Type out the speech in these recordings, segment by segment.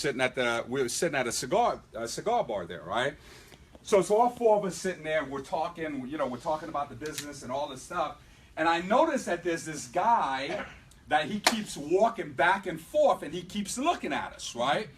sitting at a cigar bar there, right? So it's all four of us sitting there, and we're talking, we're talking about the business and all this stuff. And I noticed that there's this guy that he keeps walking back and forth, and he keeps looking at us, right?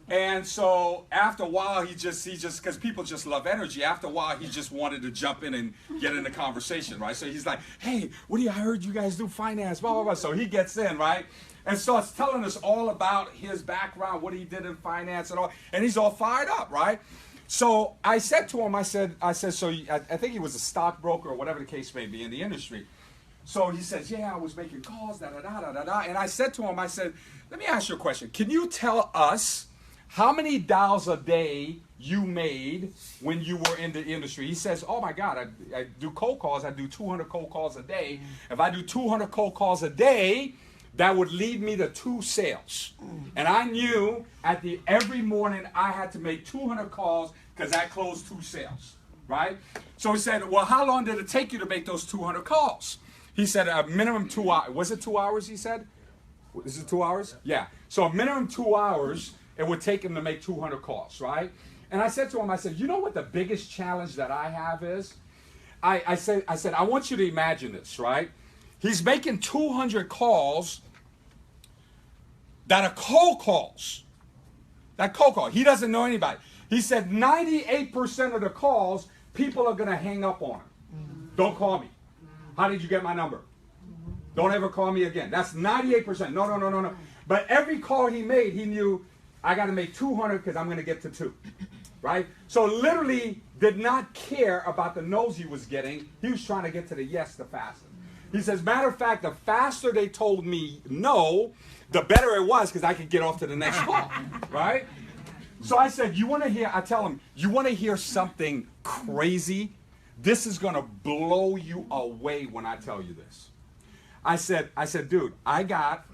And so after a while, he just, because people just love energy, after a while, he just wanted to jump in and get in the conversation, right? So he's like, hey, I heard you guys do finance, blah, blah, blah. So he gets in, right? And starts telling us all about his background, what he did in finance and all, and he's all fired up, right? So I said to him, I said, so I think he was a stockbroker or whatever the case may be in the industry. So he says, yeah, I was making calls, da-da-da-da-da-da. And I said to him, I said, let me ask you a question. Can you tell us how many dials a day you made when you were in the industry? He says, oh my God, I do cold calls. I do 200 cold calls a day. If I do 200 cold calls a day, that would lead me to 2 sales. And I knew every morning I had to make 200 calls because I closed 2 sales, right? So he said, well, how long did it take you to make those 200 calls? He said a minimum 2 hours. Was it 2 hours, he said? Is it 2 hours? Yeah. So a minimum 2 hours, it would take him to make 200 calls, right? And I said to him, I said, you know what the biggest challenge that I have is? I said, I want you to imagine this, right? He's making 200 calls that are cold calls. That cold call. He doesn't know anybody. He said 98% of the calls, people are going to hang up on him. Don't call me. How did you get my number? Don't ever call me again. That's 98%. No. But every call he made, he knew, I got to make 200 because I'm going to get to 2. Right? So literally did not care about the no's he was getting. He was trying to get to the yes the fastest. He says, matter of fact, the faster they told me no, the better it was because I could get off to the next call. Right? So I said, I tell him, you want to hear something crazy? This is going to blow you away when I tell you this. I said, dude, I got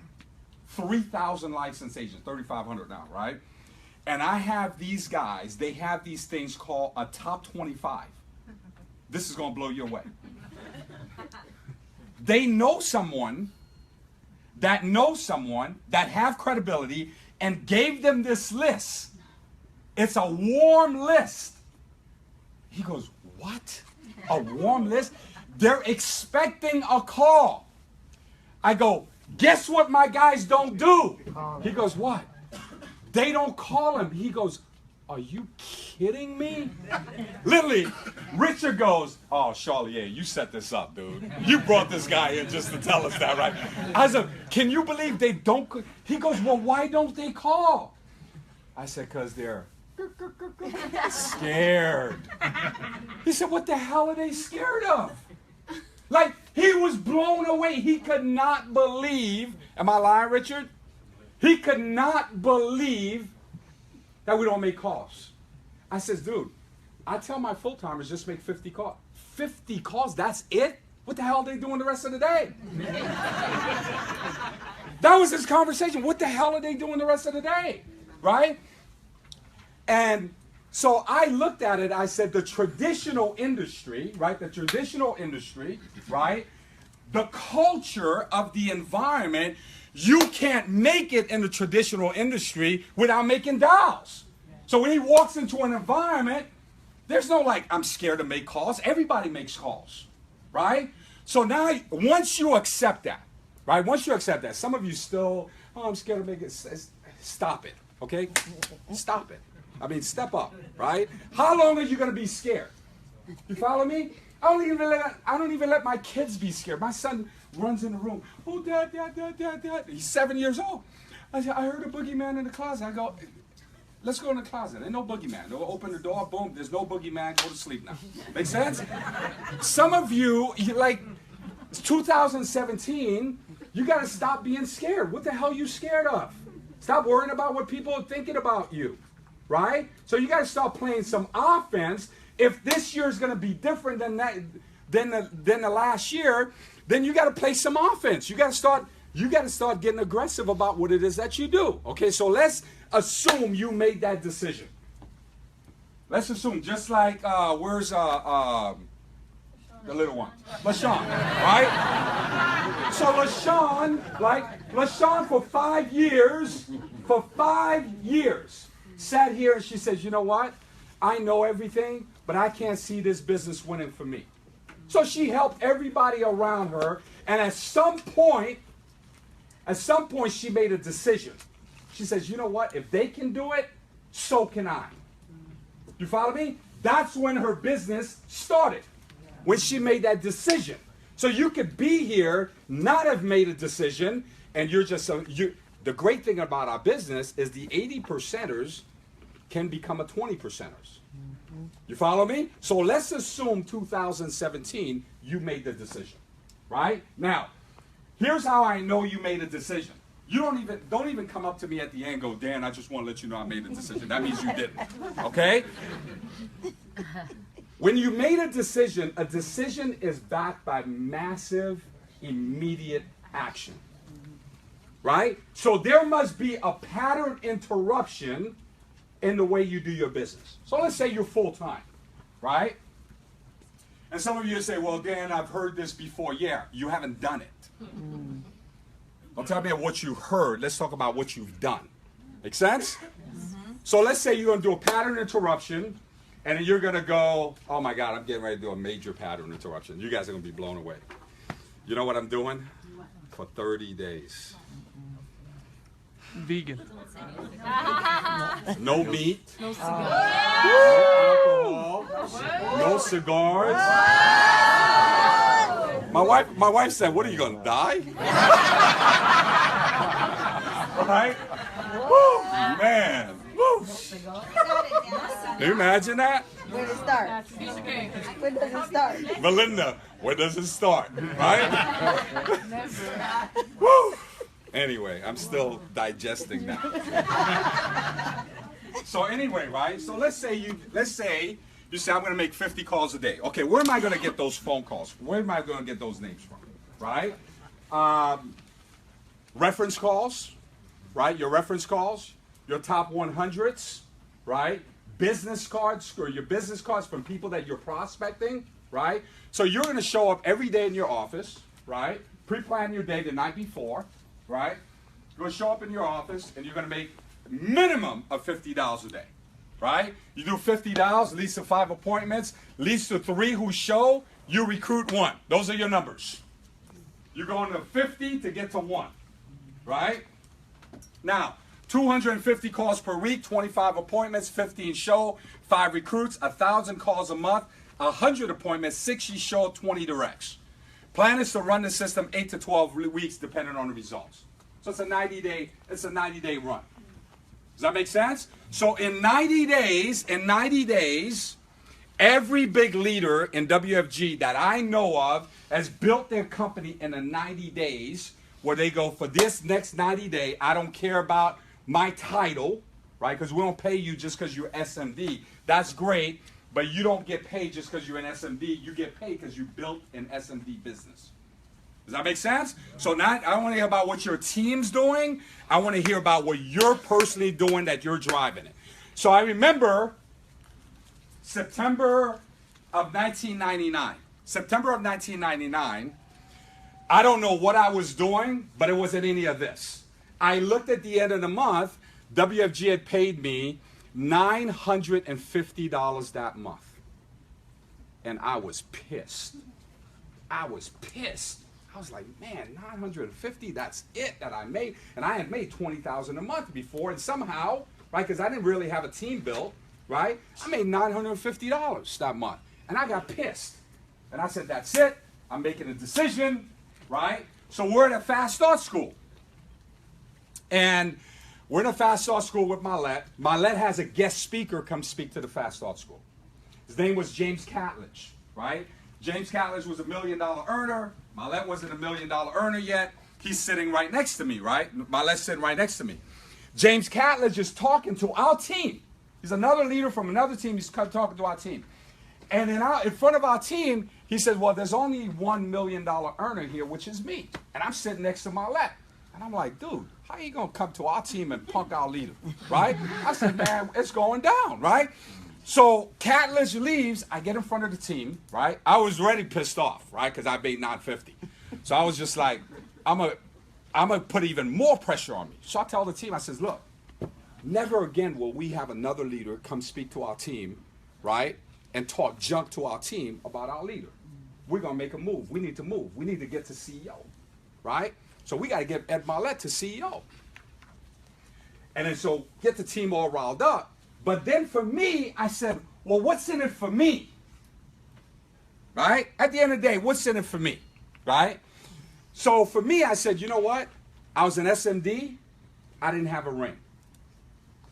3,000 licensed agents, 3,500 now, right? And I have these guys, they have these things called a top 25. This is going to blow you away. They know someone that have credibility and gave them this list. It's a warm list. He goes, what? A warm list? They're expecting a call. I go, guess what my guys don't do? He goes, what? They don't call him. He goes, are you kidding me? Literally, Richard goes, oh, Charlier, you set this up, dude. You brought this guy in just to tell us that, right? I said, can you believe they don't? He goes, well, why don't they call? I said, because they're scared. He said, what the hell are they scared of? Like, he was blown away. He could not believe, am I lying, Richard? He could not believe that we don't make calls. I says, dude, I tell my full-timers just make 50 calls. 50 calls, that's it? What the hell are they doing the rest of the day? That was his conversation. What the hell are they doing the rest of the day? Right? And so I looked at it, I said, the traditional industry, right? The traditional industry, right? The culture of the environment, you can't make it in the traditional industry without making dials. So when he walks into an environment, there's no like, I'm scared to make calls. Everybody makes calls, right? So now, once you accept that, right? Once you accept that, some of you still, oh, I'm scared to make it. Stop it, okay? Stop it. I mean, step up, right? How long are you going to be scared? You follow me? I don't even let my kids be scared. My son runs in the room. Oh, dad. He's 7 years old. I heard a boogeyman in the closet. I go, let's go in the closet. Ain't no boogeyman. They'll open the door. Boom. There's no boogeyman. Go to sleep now. Make sense? Some of you, it's 2017. You got to stop being scared. What the hell are you scared of? Stop worrying about what people are thinking about you. Right? So you got to start playing some offense. If this year is going to be different than the last year, then you got to play some offense. You got to start getting aggressive about what it is that you do. Okay, so let's assume you made that decision. Let's assume, just like where's the little one, LaShawn, right? So LaShawn for 5 years for 5 years. Sat here and she says, you know what? I know everything, but I can't see this business winning for me. So she helped everybody around her, and at some point she made a decision. She says, you know what? If they can do it, so can I. You follow me? That's when her business started, when she made that decision. So you could be here, not have made a decision, and you're just the great thing about our business is the 80%ers can become a 20%ers. You follow me? So let's assume 2017 you made the decision, right? Now, here's how I know you made a decision. You don't even come up to me at the end and go, Dan, I just want to let you know I made a decision. That means you didn't. Okay? When you made a decision is backed by massive, immediate action. Right? So there must be a pattern interruption in the way you do your business. So let's say you're full-time, right? And some of you say, well, Dan, I've heard this before. Yeah, you haven't done it. Don't tell me what you heard. Let's talk about what you've done. Make sense? So let's say you're going to do a pattern interruption, and then you're going to go, oh, my God, I'm getting ready to do a major pattern interruption. You guys are going to be blown away. You know what I'm doing? For 30 days. Vegan. No meat. No No alcohol. No cigars. My wife said, what are you going to die? Right? Woo, man. Woo. Can you imagine that? Where does it start? Where does it start? Melinda, where does it start? Right? Woo. Anyway, I'm still digesting that. So anyway, right? So let's say you say I'm going to make 50 calls a day. Okay, where am I going to get those phone calls? Where am I going to get those names from? Right? Reference calls, right? Your reference calls, your top 100s, right? Business cards, or your business cards from people that you're prospecting, right? So you're going to show up every day in your office, right? Pre-plan your day the night before, right? You're going to show up in your office and you're going to make a minimum of $50 a day, right? You do $50, leads to 5 appointments, leads to 3 who show, you recruit 1. Those are your numbers. You're going to 50 to get to 1, right? Now, 250 calls per week, 25 appointments, 15 show, 5 recruits, 1,000 calls a month, 100 appointments, 60 show, 20 directs. Plan is to run the system 8 to 12 weeks depending on the results. So it's a 90-day run. Does that make sense? So in 90 days, every big leader in WFG that I know of has built their company in the 90 days where they go, for this next 90 day, I don't care about my title, right? Because we don't pay you just because you're SMD. That's great. But you don't get paid just because you're an SMD. You get paid because you built an SMD business. Does that make sense? So I don't want to hear about what your team's doing. I want to hear about what you're personally doing that you're driving it. So I remember September of 1999. September of 1999, I don't know what I was doing, but it wasn't any of this. I looked at the end of the month, WFG had paid me $950 that month. And I was pissed. I was like, man, $950, that's it that I made. And I had made $20,000 a month before. And somehow, right, because I didn't really have a team built, right, I made $950 that month. And I got pissed. And I said, that's it. I'm making a decision, right? So we're at a fast start school. And we're in a fast start school with Marlette. Marlette has a guest speaker come speak to the fast start school. His name was James Catledge, right? James Catledge was $1 million earner. Marlette wasn't $1 million earner yet. He's sitting right next to me, right? Marlette's sitting right next to me. James Catledge is talking to our team. He's another leader from another team. He's talking to our team. And in front of our team, he says, well, there's only $1 million earner here, which is me. And I'm sitting next to Marlette. And I'm like, dude, how are you going to come to our team and punk our leader, right? I said, man, it's going down, right? So Catledge leaves. I get in front of the team, right? I was already pissed off, right, because I made $950. So I was just like, I'm gonna put even more pressure on me. So I tell the team, I says, look, never again will we have another leader come speak to our team, right, and talk junk to our team about our leader. We're going to make a move. We need to move. We need to get to CEO, right? So we got to get Ed Mylett to CEO. And then so get the team all riled up. But then for me, I said, well, what's in it for me? Right? At the end of the day, what's in it for me? Right? So for me, I said, you know what? I was an SMD. I didn't have a ring.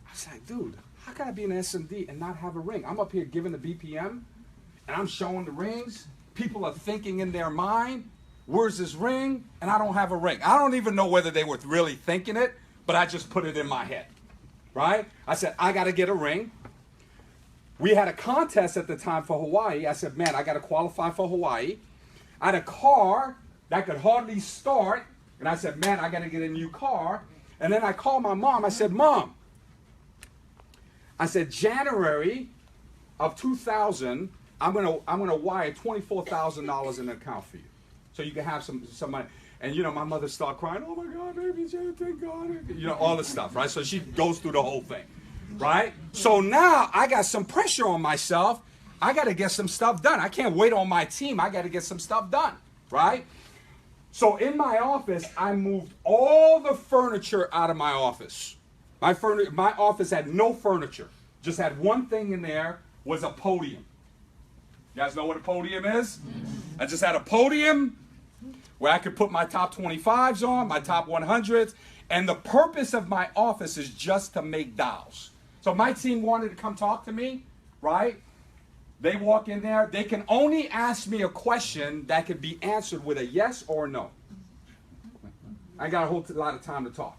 I was like, dude, how can I be an SMD and not have a ring? I'm up here giving the BPM, and I'm showing the rings. People are thinking in their mind, where's this ring? And I don't have a ring. I don't even know whether they were really thinking it, but I just put it in my head. Right? I said, I got to get a ring. We had a contest at the time for Hawaii. I said, man, I got to qualify for Hawaii. I had a car that could hardly start. And I said, man, I got to get a new car. And then I called my mom. I said, Mom, I said, January of 2000, I'm gonna wire $24,000 in an account for you, so you can have some money. And you know, my mother started crying. Oh my God, baby, thank God. You know, all this stuff, right? So she goes through the whole thing, right? So now I got some pressure on myself. I got to get some stuff done. I can't wait on my team. I got to get some stuff done, right? So in my office, I moved all the furniture out of my office. My office had no furniture. Just had one thing in there, was a podium. You guys know what a podium is? I just had a podium where I could put my top 25s on, my top 100s. And the purpose of my office is just to make dials. So my team wanted to come talk to me, right? They walk in there. They can only ask me a question that could be answered with a yes or no. I got a whole lot of time to talk.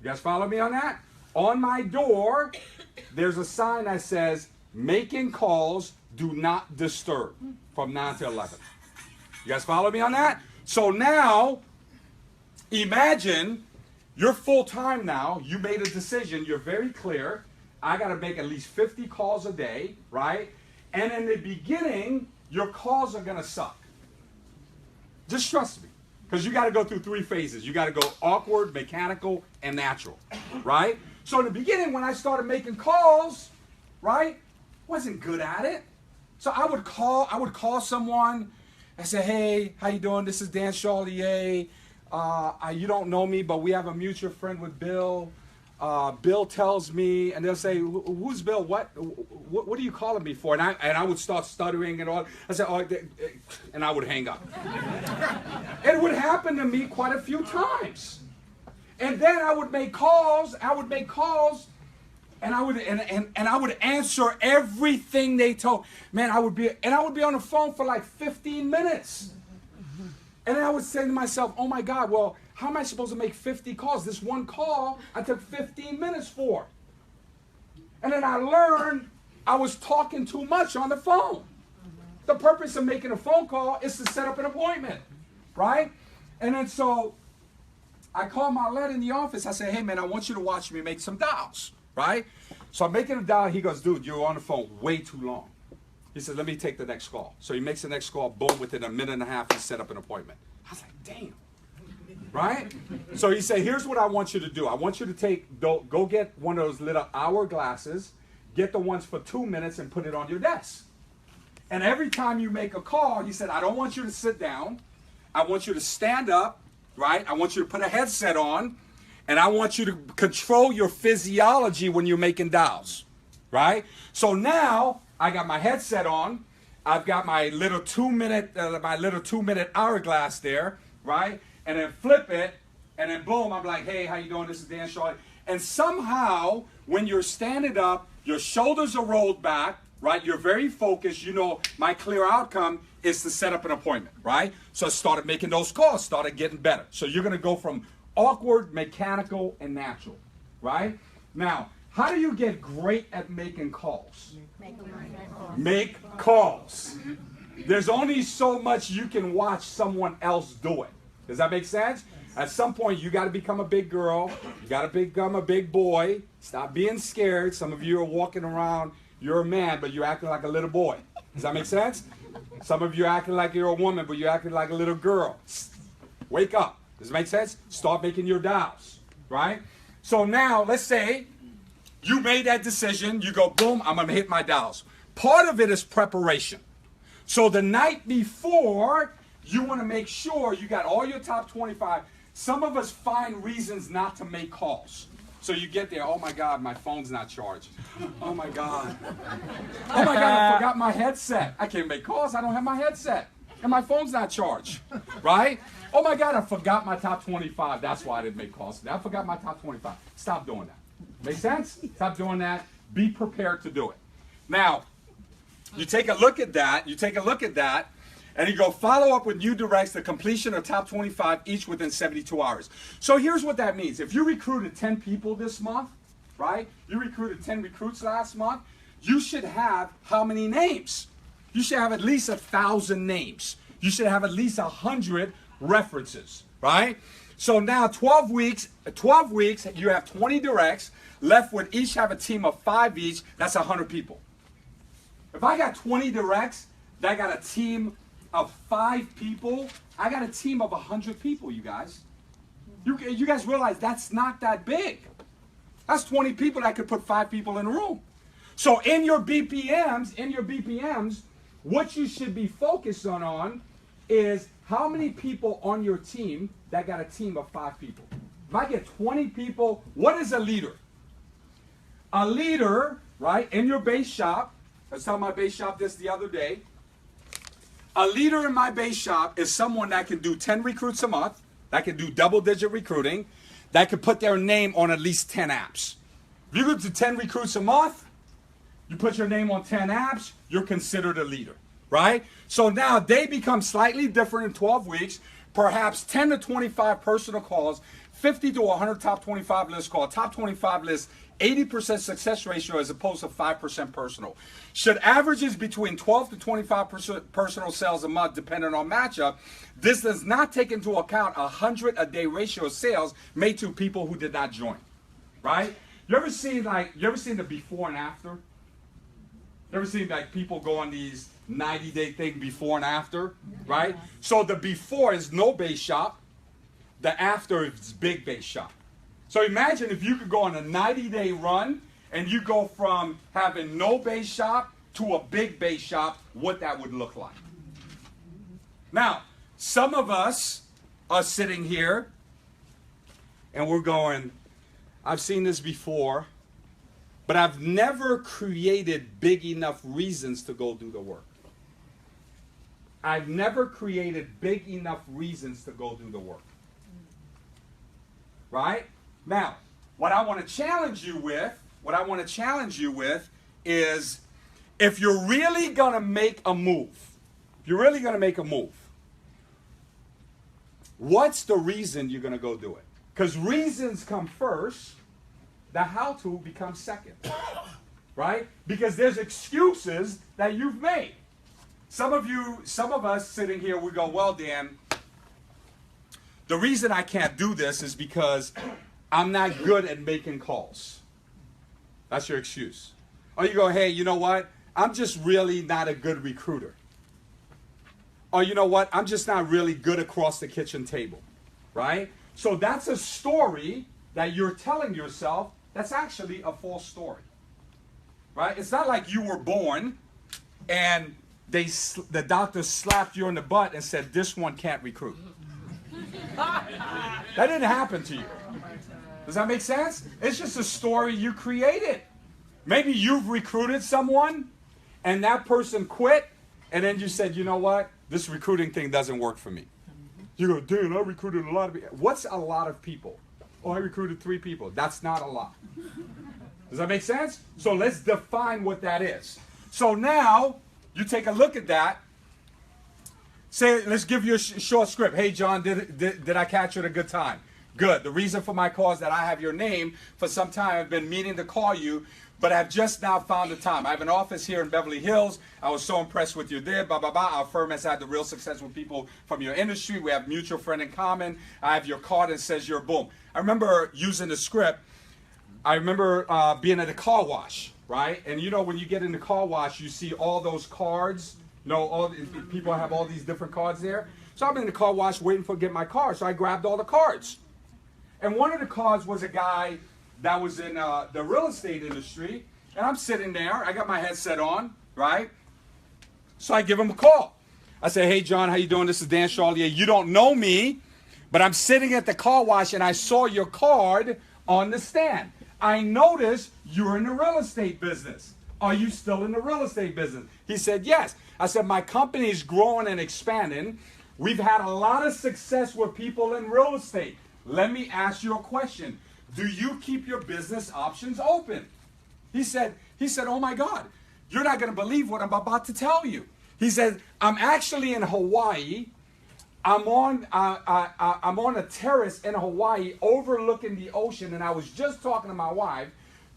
You guys follow me on that? On my door, there's a sign that says, making calls, do not disturb, from 9 to 11. You guys follow me on that? So now, imagine you're full-time now. You made a decision. You're very clear. I got to make at least 50 calls a day, right? And in the beginning, your calls are going to suck. Just trust me. Because you got to go through 3 phases. You got to go awkward, mechanical, and natural, right? So in the beginning, when I started making calls, right, wasn't good at it. So I would call someone. I say, hey, how you doing? This is Dan Charlier. You don't know me, but we have a mutual friend with Bill. Bill tells me, and they'll say, who's Bill? What are you calling me for? And I would start stuttering and all. I said, oh, and I would hang up. It would happen to me quite a few times. And then I would make calls. And I would answer everything they told. Man, I would be on the phone for like 15 minutes. And then I would say to myself, oh my God, well, how am I supposed to make 50 calls? This one call I took 15 minutes for. And then I learned I was talking too much on the phone. The purpose of making a phone call is to set up an appointment, right? And then so I called Mylett in the office. I said, hey man, I want you to watch me make some dials, right? So I'm making a dial. He goes, dude, you're on the phone way too long. He said, let me take the next call. So he makes the next call. Boom, within a minute and a half, he set up an appointment. I was like, damn. Right? So he said, here's what I want you to do. I want you to go get one of those little hourglasses, get the ones for 2 minutes and put it on your desk. And every time you make a call, he said, I don't want you to sit down. I want you to stand up, right? I want you to put a headset on, and I want you to control your physiology when you're making dials, right? So now I got my headset on. I've got my little 2 minute hourglass there, right? And then flip it, and then boom, I'm like, hey, how you doing? This is Dan Shaw. And somehow, when you're standing up, your shoulders are rolled back, right? You're very focused. You know, my clear outcome is to set up an appointment, right? So I started making those calls, started getting better. So you're going to go from awkward, mechanical, and natural, right? Now, how do you get great at making calls? Make calls. There's only so much you can watch someone else do it. Does that make sense? At some point, you got to become a big girl. You got to become a big boy. Stop being scared. Some of you are walking around. You're a man, but you're acting like a little boy. Does that make sense? Some of you are acting like you're a woman, but you're acting like a little girl. Wake up. Does it make sense? Start making your dials, right? So now, let's say you made that decision. You go, boom, I'm going to hit my dials. Part of it is preparation. So the night before, you want to make sure you got all your top 25. Some of us find reasons not to make calls. So you get there, oh my God, my phone's not charged. Oh my God. Oh my God, I forgot my headset. I can't make calls, I don't have my headset. And my phone's not charged, right? Oh my God, I forgot my top 25. That's why I didn't make calls today. I forgot my top 25. Stop doing that. Make sense? Stop doing that. Be prepared to do it. Now, you take a look at that, and you go follow up with new directs, the completion of top 25 each within 72 hours. So here's what that means. If you recruited 10 people this month, right? You recruited 10 recruits last month, you should have how many names? You should have at least 1,000 names. You should have at least 100 references, right? So now 12 weeks, you have 20 directs, left with each have a team of 5 each, that's 100 people. If I got 20 directs, I got a team of 5 people, I got a team of 100 people, you guys. You guys realize that's not that big. That's 20 people that could put 5 people in a room. So in your BPMs, what you should be focused on is how many people on your team that got a team of 5 people. If I get 20 people, what is a leader? A leader, right, in your base shop, I was telling my base shop this the other day, a leader in my base shop is someone that can do 10 recruits a month, that can do double-digit recruiting, that can put their name on at least 10 apps. If you go to 10 recruits a month, you put your name on 10 apps, you're considered a leader, right? So now they become slightly different in 12 weeks, perhaps 10 to 25 personal calls, 50 to 100 top 25 list call, top 25 list, 80% success ratio as opposed to 5% personal. Should averages between 12 to 25% personal sales a month depending on matchup, this does not take into account 100 a day ratio of sales made to people who did not join, right? You ever seen the before and after? You ever seen like people go on these 90-day thing before and after, right? So the before is no base shop, the after is big base shop. So imagine if you could go on a 90-day run and you go from having no base shop to a big base shop, what that would look like. Now, some of us are sitting here and we're going, I've seen this before, but I've never created big enough reasons to go do the work. I've never created big enough reasons to go do the work. Right? Now, what I want to challenge you with is if you're really going to make a move, what's the reason you're going to go do it? Because reasons come first, the how-to becomes second, right? Because there's excuses that you've made. Some of us sitting here, we go, well, Dan, the reason I can't do this is because I'm not good at making calls. That's your excuse. Or you go, hey, you know what? I'm just really not a good recruiter. Or you know what? I'm just not really good across the kitchen table, right? So that's a story that you're telling yourself that's actually a false story, right? It's not like you were born and the doctor slapped you in the butt and said, this one can't recruit. That didn't happen to you. Does that make sense? It's just a story you created. Maybe you've recruited someone and that person quit and then you said, you know what? This recruiting thing doesn't work for me. You go, Dan, I recruited a lot of people. What's a lot of people? Oh, I recruited 3 people. That's not a lot. Does that make sense? So let's define what that is. So now you take a look at that. Say, let's give you a short script. Hey, John, did I catch you at a good time? Good. The reason for my call is that I have your name. For some time, I've been meaning to call you, but I've just now found the time. I have an office here in Beverly Hills. I was so impressed with you there. Blah, blah, blah. Our firm has had the real success with people from your industry. We have mutual friend in common. I have your card that says you're boom. I remember using the script. I remember being at a car wash, right? And you know, when you get in the car wash, you see all those cards. You know, all people have all these different cards there. So I'm in the car wash waiting to get my car. So I grabbed all the cards. And one of the cards was a guy that was in the real estate industry, and I'm sitting there. I got my headset on, right? So I give him a call. I say, hey, John, how you doing? This is Dan Charlier. You don't know me, but I'm sitting at the car wash, and I saw your card on the stand. I noticed you're in the real estate business. Are you still in the real estate business? He said, yes. I said, my company is growing and expanding. We've had a lot of success with people in real estate. Let me ask you a question. Do you keep your business options open? He said, oh my God, you're not going to believe what I'm about to tell you. He said, I'm actually in Hawaii. I'm on a terrace in Hawaii overlooking the ocean, and I was just talking to my wife,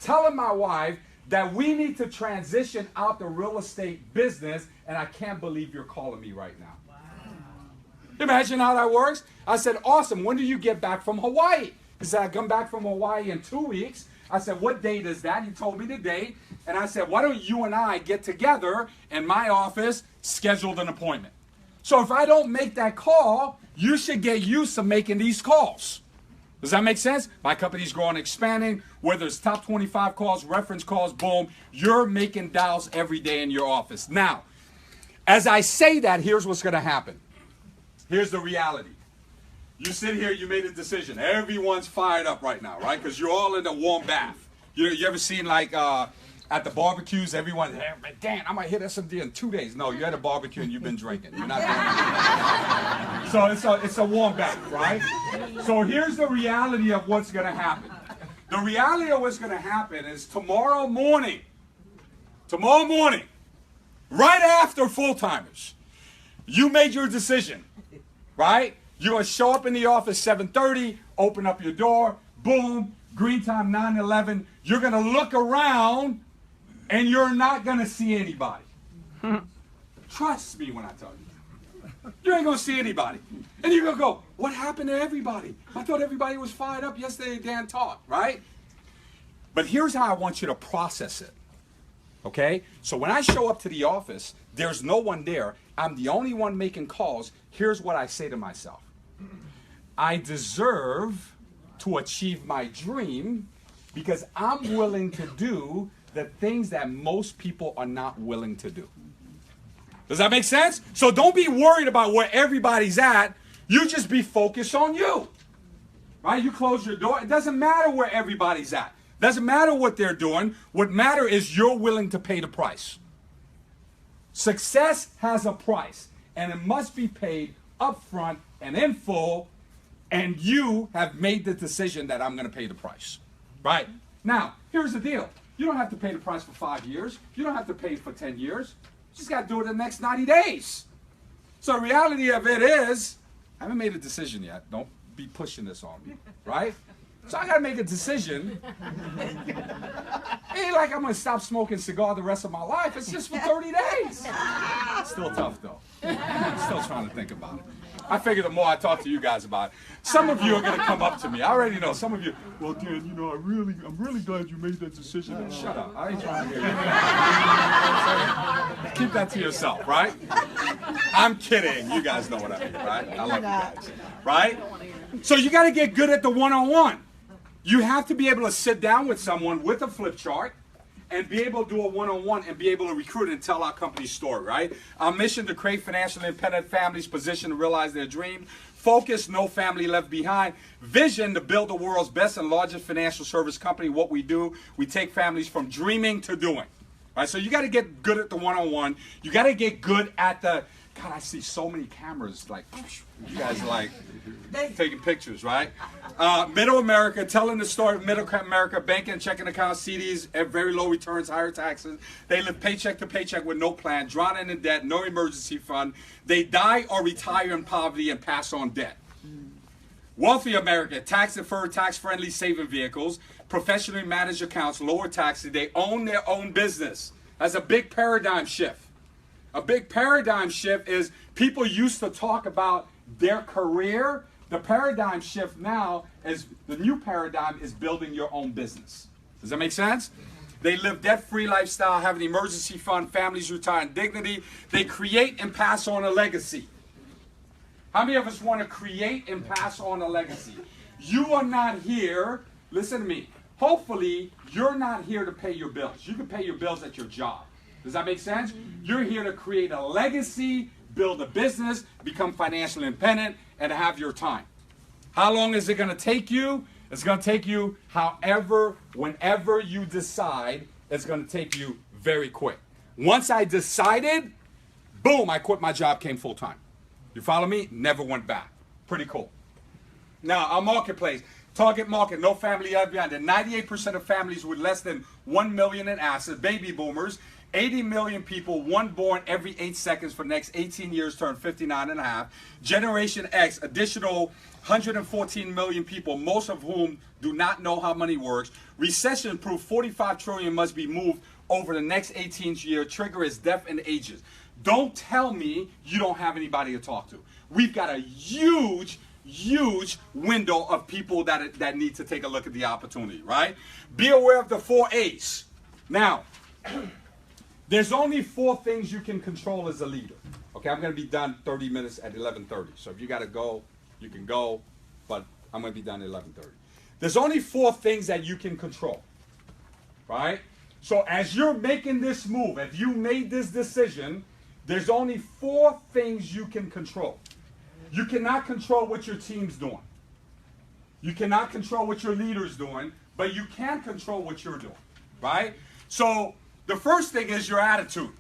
telling my wife that we need to transition out the real estate business, and I can't believe you're calling me right now. Wow. Imagine how that works. I said, awesome. When do you get back from Hawaii? He said, I come back from Hawaii in 2 weeks. I said, what date is that? He told me the date. And I said, why don't you and I get together in my office, schedule an appointment. So if I don't make that call, you should get used to making these calls. Does that make sense? My company's growing, expanding, whether it's top 25 calls, reference calls, boom, you're making dials every day in your office. Now, as I say that, here's what's going to happen. Here's the reality. You sit here, you made a decision. Everyone's fired up right now, right? Because you're all in a warm bath. You ever seen like at the barbecues, everyone, hey, Dan, I might hit SMD in 2 days. No, you're at a barbecue and you've been drinking. You're not doing it. So it's a warm bath, right? So here's the reality of what's going to happen. The reality of what's going to happen is tomorrow morning, right after full-timers, you made your decision, right? You're going to show up in the office 7:30, open up your door, boom, green time 9:11. You're going to look around and you're not going to see anybody. Trust me when I tell you. You ain't going to see anybody. And you're going to go, what happened to everybody? I thought everybody was fired up yesterday. Dan talked, right? But here's how I want you to process it. Okay? So when I show up to the office, there's no one there. I'm the only one making calls. Here's what I say to myself. I deserve to achieve my dream because I'm willing to do the things that most people are not willing to do. Does that make sense? So don't be worried about where everybody's at. You just be focused on you. Right? You close your door. It doesn't matter where everybody's at. Doesn't matter what they're doing. What matters is you're willing to pay the price. Success has a price, and it must be paid upfront and in full, and you have made the decision that I'm going to pay the price. Right? Now, here's the deal. You don't have to pay the price for 5 years. You don't have to pay for 10 years. You just got to do it in the next 90 days. So the reality of it is, I haven't made a decision yet. Don't be pushing this on me, right? So I got to make a decision. It ain't like I'm going to stop smoking cigar the rest of my life. It's just for 30 days. Still tough, though. Still trying to think about it. I figure the more I talk to you guys about it, some of you are going to come up to me. I already know. Some of you, well, Dan, you know, I'm really glad you made that decision. Shut up. I ain't trying to hear you. Keep that to yourself, right? I'm kidding. You guys know what I mean, right? I love you guys, right? So you got to get good at the one-on-one. You have to be able to sit down with someone with a flip chart and be able to do a one-on-one and be able to recruit and tell our company's story, right? Our mission to create financially independent families positioned to realize their dream. Focus, no family left behind. Vision to build the world's best and largest financial service company. What we do, we take families from dreaming to doing. Right? So you got to get good at the one-on-one. You got to get good at the, God, I see so many cameras, like, you guys are like taking pictures, right? Middle America, telling the story of Middle America, banking, checking accounts, CDs, at very low returns, higher taxes. They live paycheck to paycheck with no plan, drowning in debt, no emergency fund. They die or retire in poverty and pass on debt. Wealthy America, tax-deferred, tax-friendly saving vehicles, professionally managed accounts, lower taxes. They own their own business. That's a big paradigm shift. A big paradigm shift is people used to talk about their career. The paradigm shift now is the new paradigm is building your own business. Does that make sense? They live debt-free lifestyle, have an emergency fund, families retire in dignity. They create and pass on a legacy. How many of us want to create and pass on a legacy? You are not here, listen to me, hopefully you're not here to pay your bills. You can pay your bills at your job. Does that make sense? You're here to create a legacy, build a business, become financially independent, and have your time. How long is it going to take you? It's going to take you however, whenever you decide, it's going to take you very quick. Once I decided, boom, I quit my job, came full time. You follow me? Never went back. Pretty cool. Now, our marketplace, target market, no family left behind. 98% of families with less than 1 million in assets, baby boomers, 80 million people, one born every 8 seconds for the next 18 years, turn 59 and a half. Generation X, additional 114 million people, most of whom do not know how money works. Recession-proof, 45 trillion must be moved over the next 18 years. Trigger is death and ages. Don't tell me you don't have anybody to talk to. We've got a huge window of people that need to take a look at the opportunity, right? Be aware of the 4 A's. Now, there's only 4 things you can control as a leader. Okay, I'm going to be done 30 minutes at 11:30. So if you got to go, you can go, but I'm going to be done at 11:30. There's only 4 things that you can control, right? So as you're making this move, if you made this decision, there's only 4 things you can control. You cannot control what your team's doing. You cannot control what your leader's doing, but you can control what you're doing, right? So the first thing is your attitude.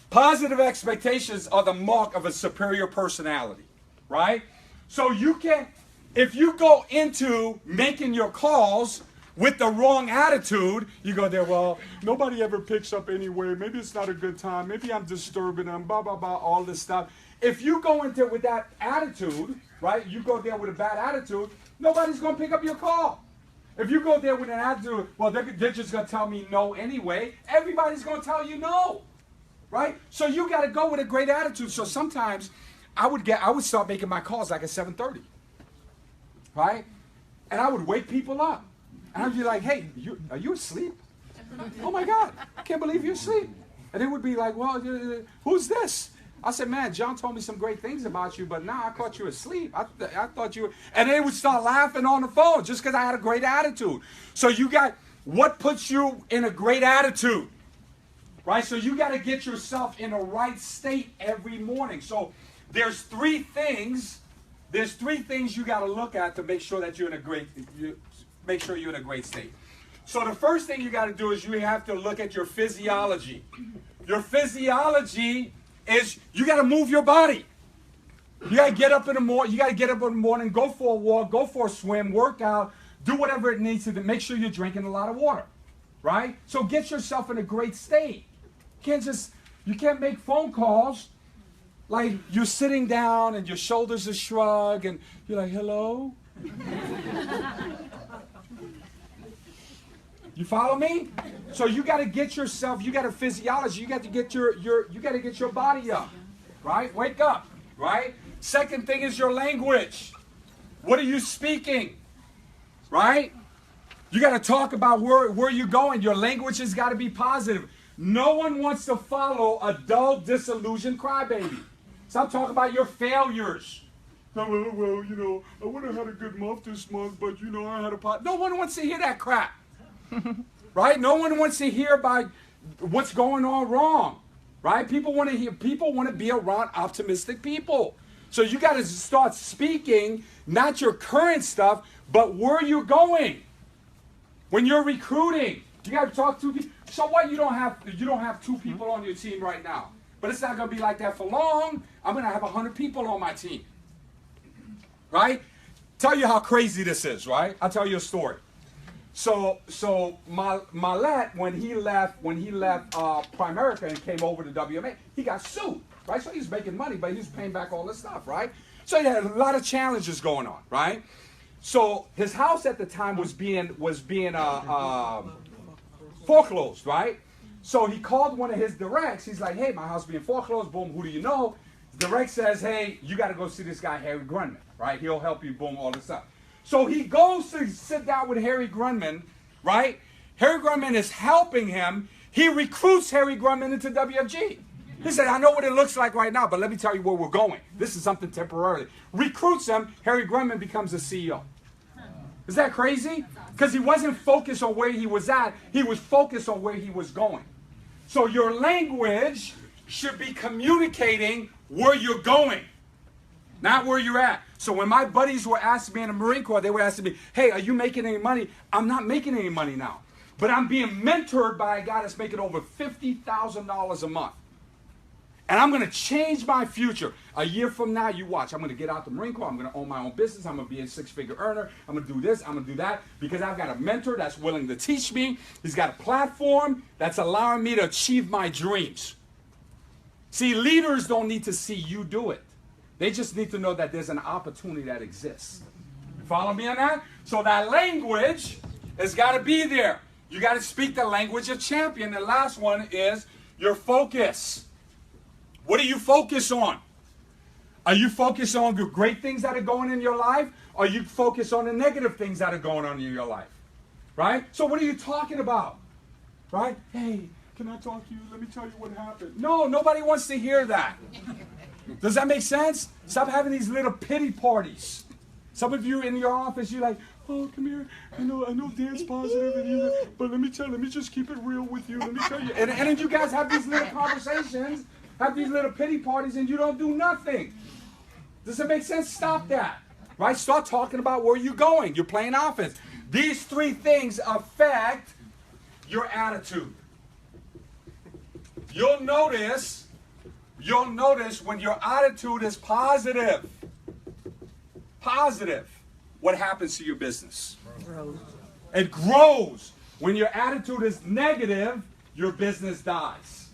Positive expectations are the mark of a superior personality, right? So you can, if you go into making your calls with the wrong attitude, you go there, well, nobody ever picks up anyway. Maybe it's not a good time. Maybe I'm disturbing them, blah, blah, blah, all this stuff. If you go into it with that attitude, right, you go there with a bad attitude, nobody's going to pick up your call. If you go there with an attitude, well, they're just going to tell me no anyway, everybody's going to tell you no, right? So you got to go with a great attitude. So sometimes I would start making my calls like at 7:30, right? And I would wake people up. And I'd be like, hey, are you asleep? Oh, my God, I can't believe you're asleep. And they would be like, well, who's this? I said, man, John told me some great things about you, but now I caught you asleep. I thought you were, and they would start laughing on the phone just because I had a great attitude. So you got, what puts you in a great attitude, right? So you got to get yourself in a right state every morning. So there's 3 things you got to look at to make sure that you're in a great, you're in a great state. So the first thing you got to do is you have to look at your physiology. Your physiology is you got to move your body. You got to get up in the morning. You got to get up in the morning, go for a walk, go for a swim, work out, do whatever it needs to make sure you're drinking a lot of water, right? So get yourself in a great state. You can't make phone calls like you're sitting down and your shoulders are shrugged and you're like, hello? You follow me? So you got to get yourself, you got a physiology, you got to get you got to get your body up, right? Wake up, right? Second thing is your language. What are you speaking, right? You got to talk about where you're going. Your language has got to be positive. No one wants to follow a dull, disillusioned crybaby. Stop talking about your failures. Well, I would have had a good month this month, but I had a pot. No one wants to hear that crap. Right? No one wants to hear about what's going on wrong. Right? People want to be around optimistic people. So you got to start speaking not your current stuff, but where you're going. When you're recruiting, you got to talk to people. So what? You don't have 2 people on your team right now. But it's not going to be like that for long. I'm going to have 100 people on my team. Right? Tell you how crazy this is, right? I'll tell you a story. So Malet, when he left Primerica and came over to WMA, he got sued, right? So he was making money, but he was paying back all this stuff, right? So he had a lot of challenges going on, right? So his house at the time was being foreclosed, right? So he called one of his directs. He's like, hey, my house being foreclosed. Boom, who do you know? Direct says, hey, you got to go see this guy, Harry Grunman, right? He'll help you, boom, all this stuff. So he goes to sit down with Harry Grunman, right? Harry Grunman is helping him. He recruits Harry Grunman into WFG. He said, I know what it looks like right now, but let me tell you where we're going. This is something temporary. Recruits him. Harry Grunman becomes the CEO. Is that crazy? Because he wasn't focused on where he was at. He was focused on where he was going. So your language should be communicating where you're going, not where you're at. So when my buddies were asking me in the Marine Corps, they were asking me, hey, are you making any money? I'm not making any money now. But I'm being mentored by a guy that's making over $50,000 a month. And I'm going to change my future. A year from now, you watch. I'm going to get out the Marine Corps. I'm going to own my own business. I'm going to be a six-figure earner. I'm going to do this. I'm going to do that. Because I've got a mentor that's willing to teach me. He's got a platform that's allowing me to achieve my dreams. See, leaders don't need to see you do it. They just need to know that there's an opportunity that exists. You follow me on that? So that language has got to be there. You got to speak the language of champion. The last one is your focus. What do you focus on? Are you focused on the great things that are going in your life? Or are you focused on the negative things that are going on in your life? Right? So what are you talking about? Right? Hey, can I talk to you? Let me tell you what happened. No, nobody wants to hear that. Does that make sense? Stop having these little pity parties. Some of you in your office, you're like, oh, come here. I know Dan's positive, but let me just keep it real with you. Let me tell you. And then you guys have these little conversations, have these little pity parties, and you don't do nothing. Does it make sense? Stop that. Right? Start talking about where you're going. You're playing offense. These three things affect your attitude. You'll notice when your attitude is positive, what happens to your business? It grows. When your attitude is negative, your business dies.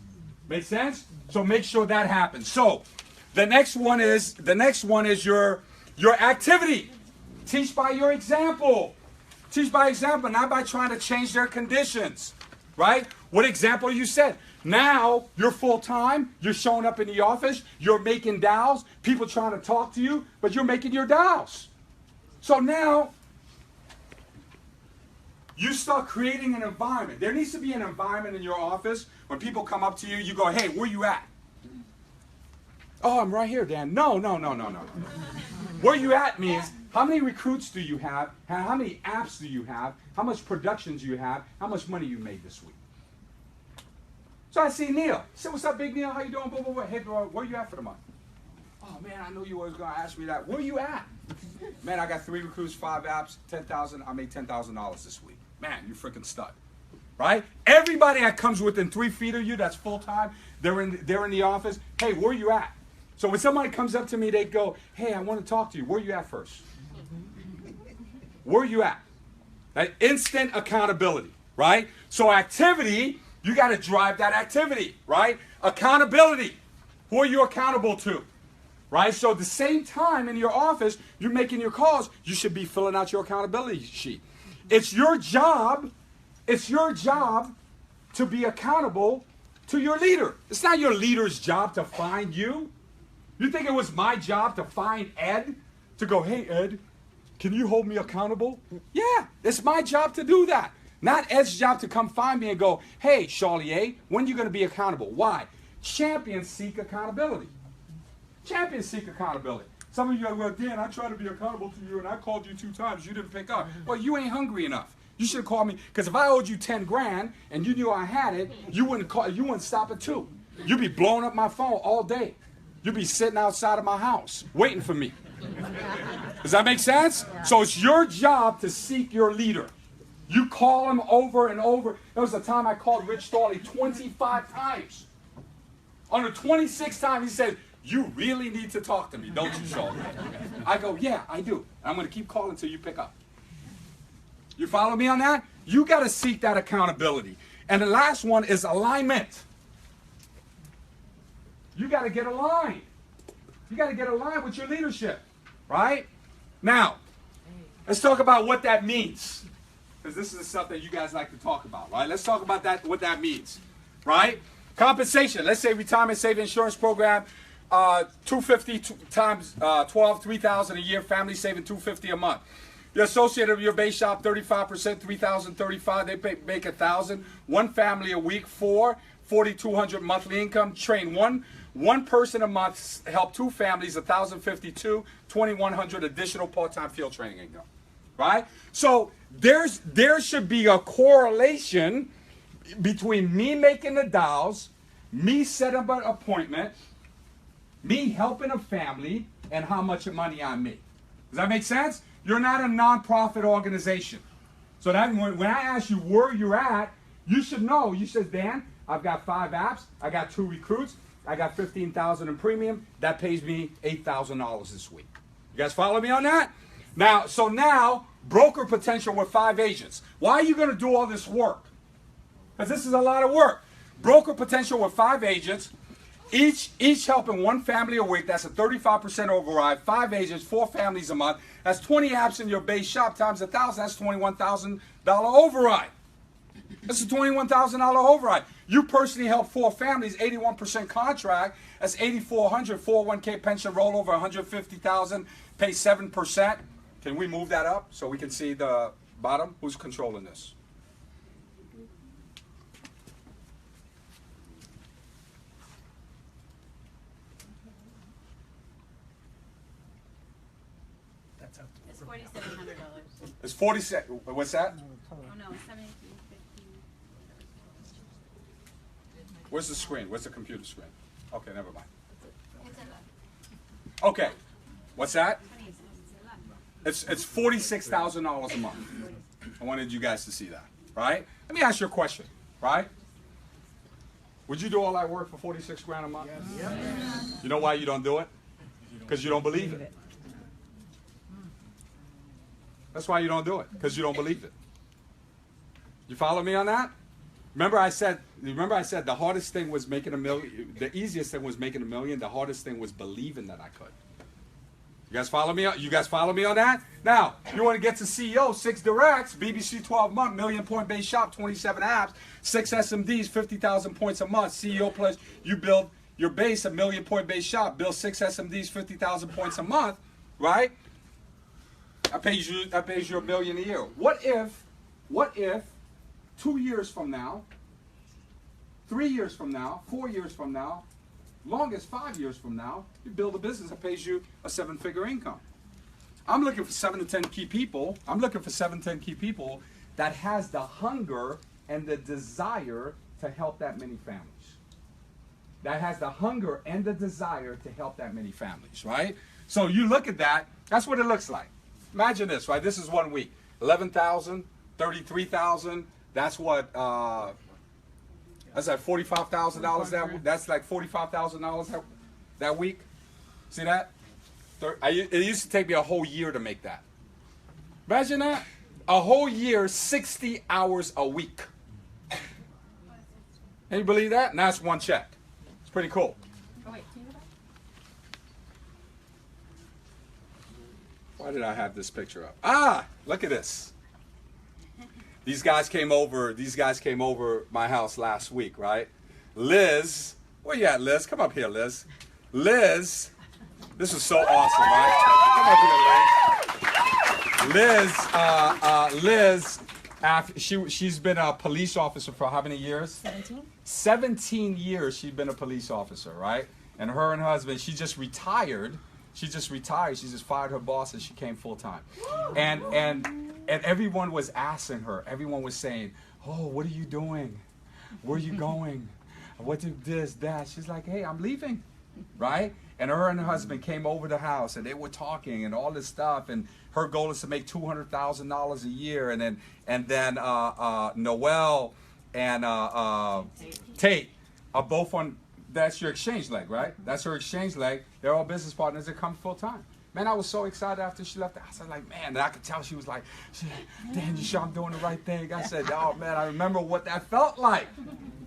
Make sense? So make sure that happens. So the next one is your activity. Teach by your example. Teach by example, not by trying to change their conditions. Right? What example you said? Now you're full-time, you're showing up in the office, you're making dials, people trying to talk to you, but you're making your dials. So now you start creating an environment. There needs to be an environment in your office when people come up to you, you go, hey, where you at? Oh, I'm right here, Dan. No. Where you at means how many recruits do you have? How many apps do you have? How much production do you have? How much money you made this week? So I see Neil. I said, what's up, Big Neil? How you doing? Blah, blah, blah. Hey, bro, where you at for the month? Oh, man, I know you was going to ask me that. Where you at? Man, I got 3 recruits, 5 apps, 10,000. I made $10,000 this week. Man, you freaking stud. Right? Everybody that comes within 3 feet of you that's full-time, they're in the office. Hey, where you at? So when somebody comes up to me, they go, hey, I want to talk to you. Where you at first? Where you at? That instant accountability, right? So activity, you got to drive that activity, right? Accountability. Who are you accountable to? Right? So at the same time in your office, you're making your calls, you should be filling out your accountability sheet. It's your job to be accountable to your leader. It's not your leader's job to find you. You think it was my job to find Ed? To go, hey, Ed, can you hold me accountable? Yeah, it's my job to do that. Not Ed's job to come find me and go, hey, Charlier, when are you going to be accountable? Why? Champions seek accountability. Champions seek accountability. Some of you are, well, Dan, I tried to be accountable to you and I called you 2 times. You didn't pick up. Well, you ain't hungry enough. You should have called me, because if I owed you 10 grand and you knew I had it, you wouldn't stop at 2. You'd be blowing up my phone all day. You'd be sitting outside of my house waiting for me. Does that make sense? Yeah. So it's your job to seek your leader. You call him over and over. There was a time I called Rich Storley 25 times. On the 26th time, he said, you really need to talk to me, don't you, Charlie? I go, yeah, I do. I'm going to keep calling until you pick up. You follow me on that? You got to seek that accountability. And the last one is alignment. You got to get aligned. You got to get aligned with your leadership, right? Now, let's talk about what that means, because this is something you guys like to talk about, right? Let's talk about that, what that means, right? Compensation. Let's say retirement savings insurance program, $250 times 12, $3,000 a year. Family saving $250 a month. You're associated with your base shop, 35%, $3,035. They make $1,000. One family a week, 4, $4,200 monthly income. Train one person a month. Help 2 families, $1,052, $2,100 additional part-time field training income. right? So there should be a correlation between me making the dials, me setting up an appointment, me helping a family, and how much money I make. Does that make sense? You're not a nonprofit organization. So that when I ask you where you're at, you should know. You said, Dan, I've got 5 apps, I got 2 recruits, I got $15,000 in premium. That pays me $8,000 this week. You guys follow me on that? Now, broker potential with 5 agents. Why are you going to do all this work? Because this is a lot of work. Broker potential with 5 agents, each helping 1 family a week. That's a 35% override. 5 agents, 4 families a month. That's 20 apps in your base shop times 1,000. That's $21,000 override. That's a $21,000 override. You personally help 4 families, 81% contract. That's $8,400. 401k pension rollover, $150,000. Pay 7%. Can we move that up so we can see the bottom? Who's controlling this? It's $4,700. It's 47. What's that? Oh no, it's 17.50. Where's the screen? Where's the computer screen? Okay, never mind. It's Okay, what's that? a It's $46,000 a month. I wanted you guys to see that, right? Let me ask you a question, right? Would you do all that work for 46 grand a month? Yes. You know why you don't do it? Because you don't believe it. That's why you don't do it, because you don't believe it. You follow me on that? Remember I said the hardest thing was making $1 million. The easiest thing was making $1 million. The hardest thing was believing that I could. You guys follow me? You guys follow me on that? Now, you want to get to CEO, 6 directs, BBC 12-month, million-point base shop, 27 apps, 6 SMDs, 50,000 points a month. CEO plus you build your base, a million-point base shop, build 6 SMDs, 50,000 points a month, right? That pays you $1 million a year. What if 2 years from now, 3 years from now, 4 years from now, longest 5 years from now, you build a business that pays you a 7-figure income? I'm looking for 7 to 10 key people. I'm looking for 7 to 10 key people that has the hunger and the desire to help that many families. That has the hunger and the desire to help that many families, right? So you look at that, that's what it looks like. Imagine this, right? This is 1 week. 11,000, 33,000. That's what, that's like $45,000 that's like $45,000 that week. See that? It used to take me a whole year to make that. Imagine that. A whole year, 60 hours a week. Can you believe that? And that's 1 check. It's pretty cool. Oh wait, can you go back? Why did I have this picture up? Ah, look at this. These guys came over my house last week, right? Liz, where you at, Liz? Come up here, Liz. Liz, this is so awesome, right? Come up here, Liz. Liz, she's been a police officer for how many years? 17. 17 years she's been a police officer, right? And her and her husband, she just retired. She just fired her boss and she came full time. And everyone was asking her, everyone was saying, oh, what are you doing? Where are you going? What did this, that? She's like, hey, I'm leaving, right? And her husband came over the house and they were talking and all this stuff. And her goal is to make $200,000 a year. And then Noel and Tate are both on. That's your exchange leg, right? That's her exchange leg. They're all business partners that come full time. Man, I was so excited after she left. I was like, man, and I could tell she was like, damn, you sure I'm doing the right thing? I said, oh, man, I remember what that felt like,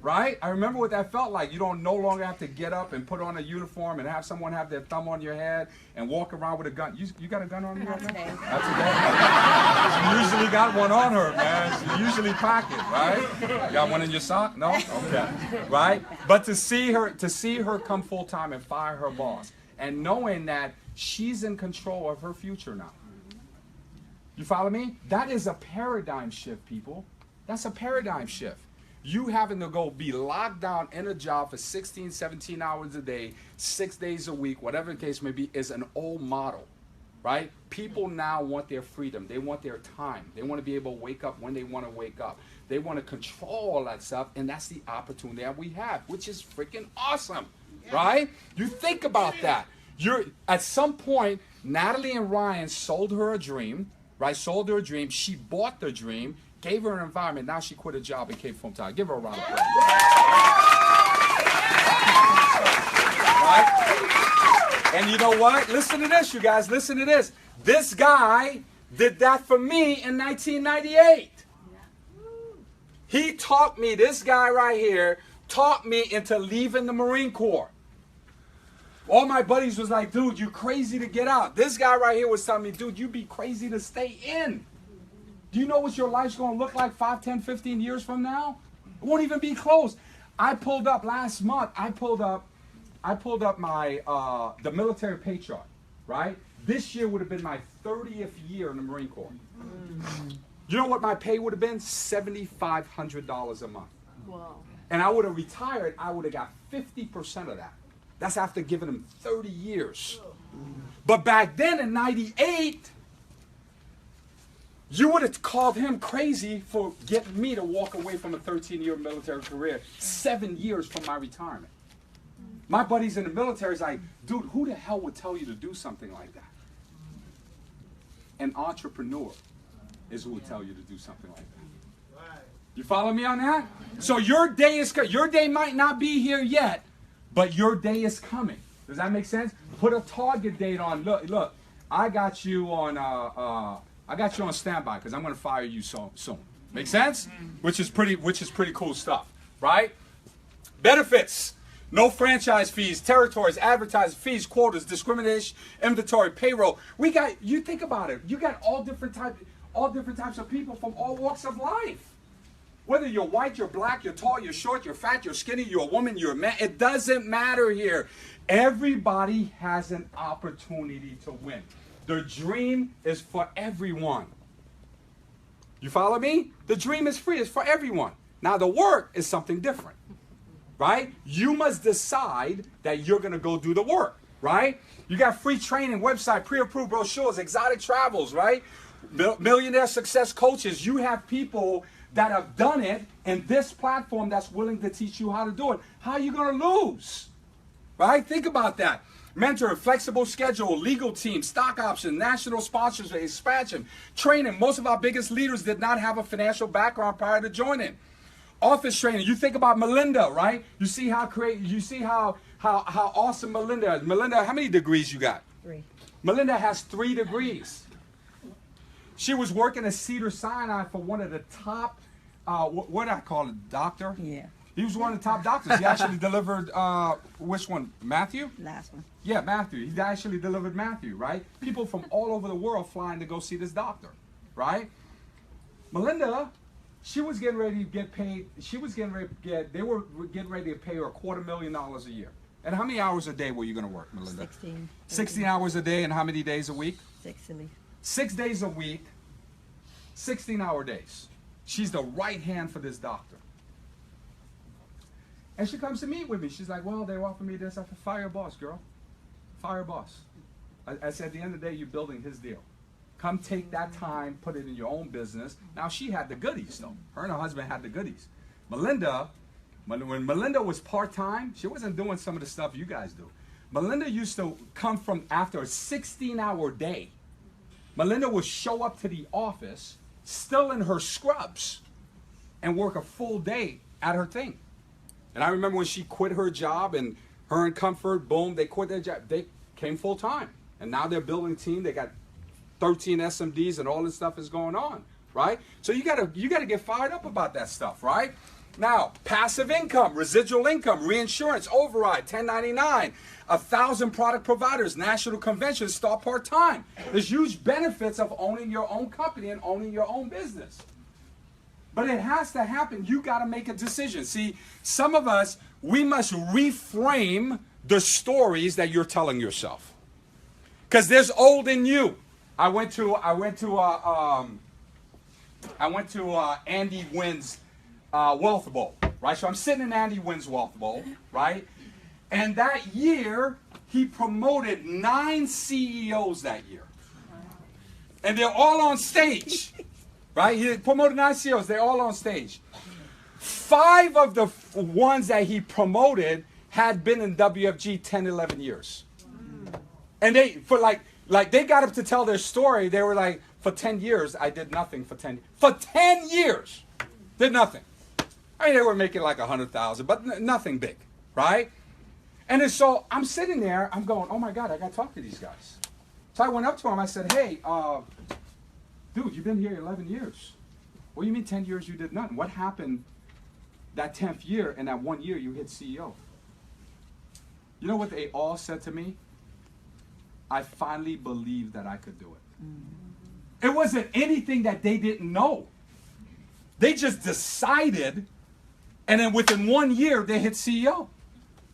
right? I remember what that felt like. You don't no longer have to get up and put on a uniform and have someone have their thumb on your head and walk around with a gun. You got a gun on you right now? today. That's okay. She usually got one on her, man. She usually pack it, right? You got one in your sock? No? Okay. Right? But to see her come full time and fire her boss and knowing that she's in control of her future now. You follow me? That is a paradigm shift, people. That's a paradigm shift. You having to go be locked down in a job for 16, 17 hours a day, 6 days a week, whatever the case may be, is an old model. right? People now want their freedom. They want their time. They want to be able to wake up when they want to wake up. They want to control all that stuff, and that's the opportunity that we have, which is freaking awesome, right? You think about that. At some point, Natalie and Ryan sold her a dream, right? Sold her a dream. She bought the dream, gave her an environment. Now she quit a job and came full time. Give her a round of applause. Right? And you know what? Listen to this, you guys. Listen to this. This guy did that for me in 1998. He taught me, this guy right here, taught me into leaving the Marine Corps. All my buddies was like, dude, you're crazy to get out. This guy right here was telling me, dude, you'd be crazy to stay in. Do you know what your life's going to look like 5, 10, 15 years from now? It won't even be close. I pulled up last month, I pulled up my, the military pay chart, right? This year would have been my 30th year in the Marine Corps. You know what my pay would have been? $7,500 a month. Wow. And I would have retired, I would have got 50% of that. That's after giving him 30 years. But back then in 98, you would have called him crazy for getting me to walk away from a 13-year military career 7 years from my retirement. My buddies in the military is like, dude, who the hell would tell you to do something like that? An entrepreneur is who would tell you to do something like that. You follow me on that? So your day might not be here yet, but your day is coming. Does that make sense? Put a target date on. Look, I got you on standby because I'm going to fire you soon. Make sense? Which is pretty cool stuff, right? Benefits. No franchise fees, territories, advertising fees, quotas, discrimination, inventory, payroll. You think about it. You got all different types of people from all walks of life. Whether you're white, you're black, you're tall, you're short, you're fat, you're skinny, you're a woman, you're a man, it doesn't matter here. Everybody has an opportunity to win. The dream is for everyone. You follow me? The dream is free, it's for everyone. Now the work is something different. Right? You must decide that you're going to go do the work, right? You got free training, website, pre-approved brochures, exotic travels, right? Millionaire success coaches. You have people that have done it in this platform that's willing to teach you how to do it. How are you going to lose? Right? Think about that. Mentor, flexible schedule, legal team, stock option, national sponsors, expansion, training. Most of our biggest leaders did not have a financial background prior to joining. Office training. You think about Melinda, right? You see how awesome Melinda is. Melinda, how many degrees you got? 3. Melinda has 3 degrees. She was working at Cedars-Sinai for one of the top, what do I call it, doctor? Yeah. He was one of the top doctors. He actually delivered, which one? Matthew? Last one. Yeah, Matthew. He actually delivered Matthew, right? People from all over the world flying to go see this doctor, right? Melinda, she was getting ready to get paid. They were getting ready to pay her $250,000 a year. And how many hours a day were you going to work, Melinda? 16. 16 hours a day, and how many days a week? 6 at least. 6 days a week, 16-hour days. She's the right hand for this doctor. And she comes to meet with me. She's like, well, they offered me this. I said, fire your boss, girl. Fire your boss. I said, at the end of the day, you're building his deal. Come take that time, put it in your own business. Now, she had the goodies, though. Her and her husband had the goodies. Melinda, when Melinda was part-time, she wasn't doing some of the stuff you guys do. Melinda used to come from after a 16-hour day. Melinda would show up to the office, still in her scrubs, and work a full day at her thing. And I remember when she quit her job, and her and Comfort, boom, they quit their job. They came full-time. And now they're building a team. They got 13 SMDs, and all this stuff is going on, right? So you gotta get fired up about that stuff, right? Now, passive income, residual income, reinsurance, override, 1099, 1,000 product providers, national conventions, start part-time. There's huge benefits of owning your own company and owning your own business. But it has to happen. You got to make a decision. See, some of us, we must reframe the stories that you're telling yourself. Because there's old in you. I went to Andy Wynn's Wealth Bowl, right? So I'm sitting in Andy Wynn's Wealth Bowl, right? And that year, he promoted 9 CEOs that year. And they're all on stage, right? He promoted 9 CEOs. They're all on stage. 5 of the ones that he promoted had been in WFG 10, 11 years. And they, for like they got up to tell their story. They were like, for 10 years, I did nothing for 10 years. For 10 years, did nothing. I mean, they were making like 100,000, but nothing big, right? And then so I'm sitting there, I'm going, oh my God, I got to talk to these guys. So I went up to him, I said, hey, dude, you've been here 11 years. What do you mean 10 years you did nothing? What happened that 10th year and that 1 year you hit CEO? You know what they all said to me? I finally believed that I could do it. It wasn't anything that they didn't know. They just decided, and then within 1 year, they hit CEO.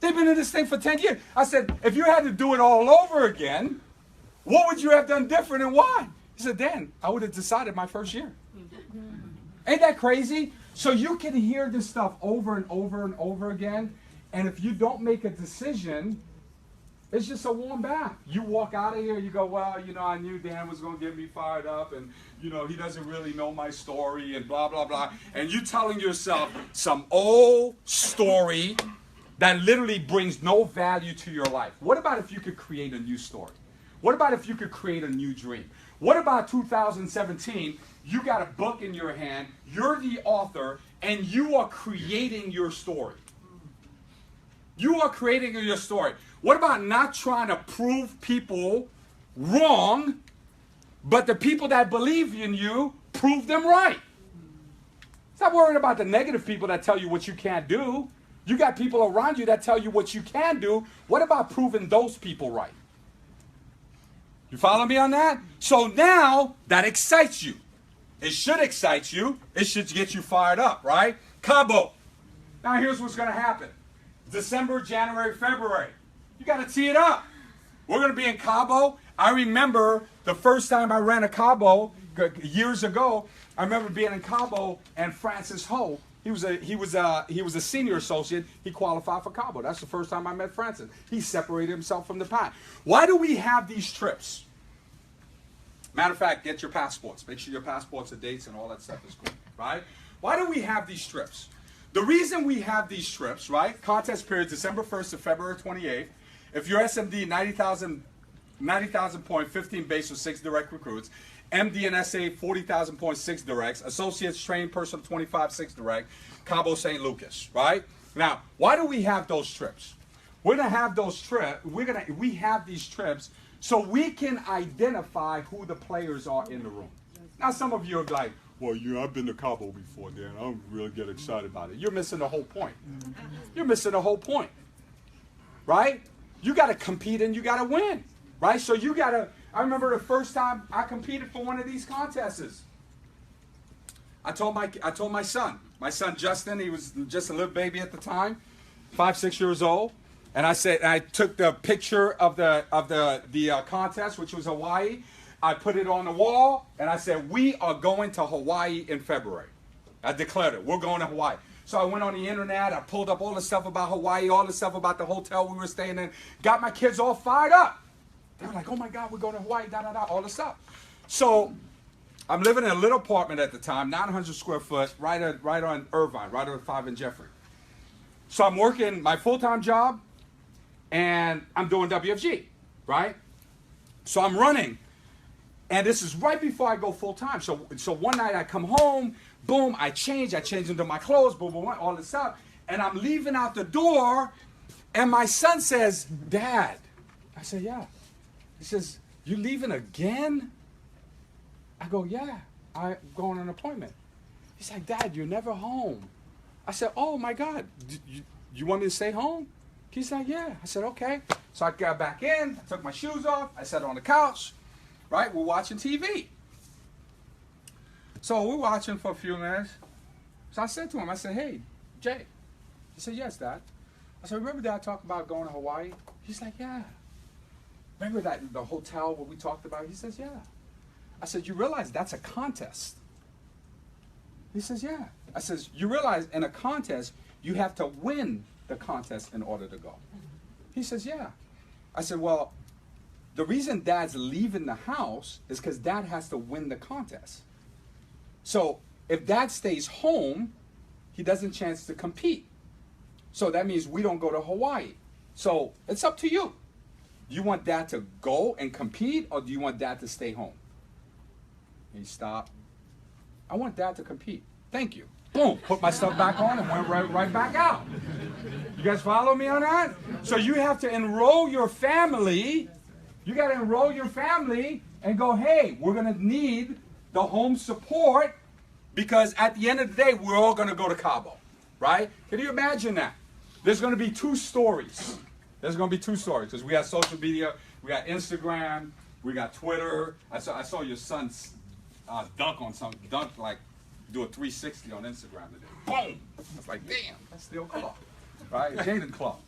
They've been in this thing for 10 years. I said, if you had to do it all over again, what would you have done different and why? He said, Dan, I would have decided my first year. Ain't that crazy? So you can hear this stuff over and over and over again, and if you don't make a decision, it's just a warm bath. You walk out of here, you go, well, you know, I knew Dan was going to get me fired up, and, you know, he doesn't really know my story, and blah, blah, blah. And you telling yourself some old story that literally brings no value to your life. What about if you could create a new story? What about if you could create a new dream? What about 2017? You got a book in your hand, you're the author, and you are creating your story. You are creating your story. What about not trying to prove people wrong, but the people that believe in you, prove them right? Stop worrying about the negative people that tell you what you can't do. You got people around you that tell you what you can do. What about proving those people right? You follow me on that? So now that excites you. It should excite you. It should get you fired up, right? Cabo. Now here's what's going to happen. December, January, February. You got to tee it up. We're going to be in Cabo. I remember the first time I ran a Cabo years ago. I remember being in Cabo and Francis Ho. He was a senior associate. He qualified for Cabo. That's the first time I met Francis. He separated himself from the pack. Why do we have these trips? Matter of fact, get your passports. Make sure your passports are dates and all that stuff is cool, right? Why do we have these trips? The reason we have these trips, right? Contest period December 1st to February 28th. If you're SMD, 90,000 point, 15 base with 6 direct recruits. MD and SA, 40,000 point, 6 directs. Associates, trained person, 25, 6 direct. Cabo St. Lucas, right? Now, why do we have those trips? We're gonna have those trips. We have these trips so we can identify who the players are in the room. Now, some of you are like, well, I've been to Cabo before, Dan. I don't really get excited about it. You're missing the whole point. You're missing the whole point, right? You got to compete and you got to win, right? So you got to. I remember the first time I competed for one of these contests. I told my son Justin, he was just a little baby at the time, 5, 6 years old, and I took the picture of the contest, which was Hawaii. I put it on the wall, and I said, we are going to Hawaii in February. I declared it. We're going to Hawaii. So I went on the internet. I pulled up all the stuff about Hawaii, all the stuff about the hotel we were staying in, got my kids all fired up. They were like, oh, my God, we're going to Hawaii, da-da-da, all the stuff. So I'm living in a little apartment at the time, 900 square foot, right on Irvine, right on 5 and Jeffrey. So I'm working my full-time job, and I'm doing WFG, right? So I'm running. And this is right before I go full time. So one night I come home, boom, I change into my clothes, boom, boom, all this stuff. And I'm leaving out the door, and my son says, Dad. I said, yeah. He says, you leaving again? I go, yeah, I'm going on an appointment. He's like, Dad, you're never home. I said, oh my God, you want me to stay home? He's like, yeah. I said, okay. So I got back in, I took my shoes off, I sat on the couch. Right, we're watching TV. So we're watching for a few minutes. So I said to him, I said, hey, Jay. He said, yes, Dad. I said, remember Dad talked about going to Hawaii? He's like, yeah. Remember the hotel where we talked about? He says, yeah. I said, you realize that's a contest? He says, yeah. I says, you realize in a contest, you have to win the contest in order to go. He says, yeah. I said, well, the reason Dad's leaving the house is because Dad has to win the contest. So if Dad stays home, he doesn't chance to compete. So that means we don't go to Hawaii. So it's up to you. Do you want Dad to go and compete, or do you want Dad to stay home? And he stopped. I want Dad to compete. Thank you. Boom, put my stuff back on and went right back out. You guys follow me on that? So you have to enroll your family. You got to enroll your family and go, hey, we're going to need the home support because at the end of the day, we're all going to go to Cabo, right? Can you imagine that? There's going to be two stories. There's going to be two stories because we got social media, we got Instagram, we got Twitter. I saw your son's dunk like do a 360 on Instagram today. Boom! I was like, damn, that's still Clark, right? Jaden Clark.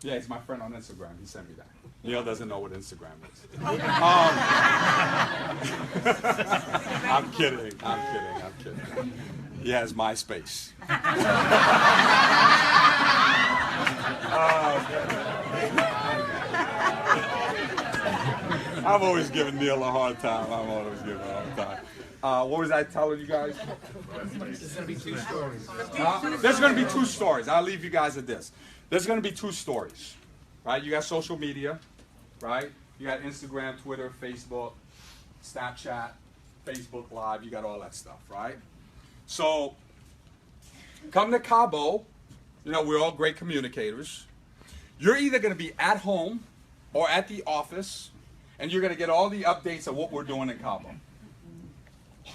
Yeah, he's my friend on Instagram. He sent me that. Neil doesn't know what Instagram is. I'm kidding. He has MySpace. I've always given Neil a hard time. What was I telling you guys? There's going to be two stories. There's going to be two stories. I'll leave you guys at this. There's going to be two stories, right? You got social media, right? You got Instagram, Twitter, Facebook, Snapchat, Facebook Live. You got all that stuff, right? So come to Cabo. You know, we're all great communicators. You're either going to be at home or at the office, and you're going to get all the updates of what we're doing in Cabo.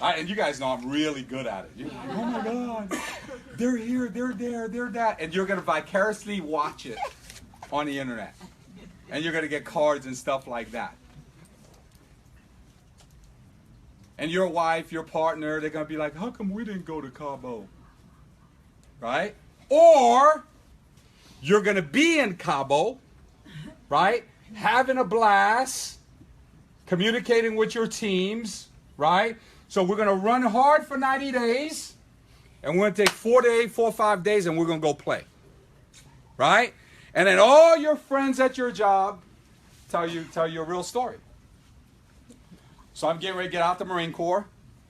And you guys know I'm really good at it. You're like, oh my God, they're here, they're there, they're that. And you're going to vicariously watch it on the internet. And you're going to get cards and stuff like that. And your wife, your partner, they're going to be like, how come we didn't go to Cabo? Right? Or you're going to be in Cabo, right? Having a blast, communicating with your teams, right? So we're going to run hard for 90 days, and we're going to take 4 or 5 days, and we're going to go play, right? And then all your friends at your job tell you a real story. So I'm getting ready to get out the Marine Corps.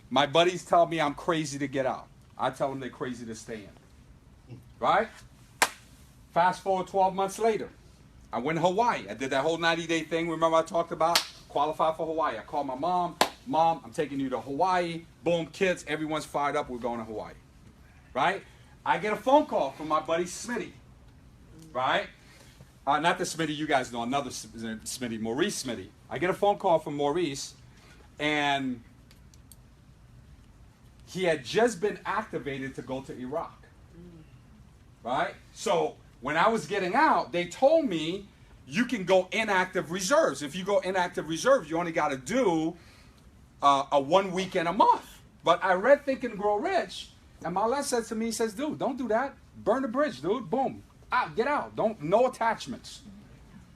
My buddies tell me I'm crazy to get out. I tell them they're crazy to stay in, right? Fast forward 12 months later, I went to Hawaii. I did that whole 90-day thing. Remember I talked about? Qualified for Hawaii. I called my mom. Mom, I'm taking you to Hawaii. Boom, kids, everyone's fired up. We're going to Hawaii, right? I get a phone call from my buddy Smitty, right? Not the Smitty you guys know, another Smitty, Maurice Smitty. I get a phone call from Maurice, and he had just been activated to go to Iraq, right? So when I was getting out, they told me you can go inactive reserves. If you go inactive reserves, you only got to do a 1 weekend a month. But I read Think and Grow Rich, and Marlette says to me, he says, dude, don't do that. Burn the bridge, dude. Boom. Out, get out. No attachments.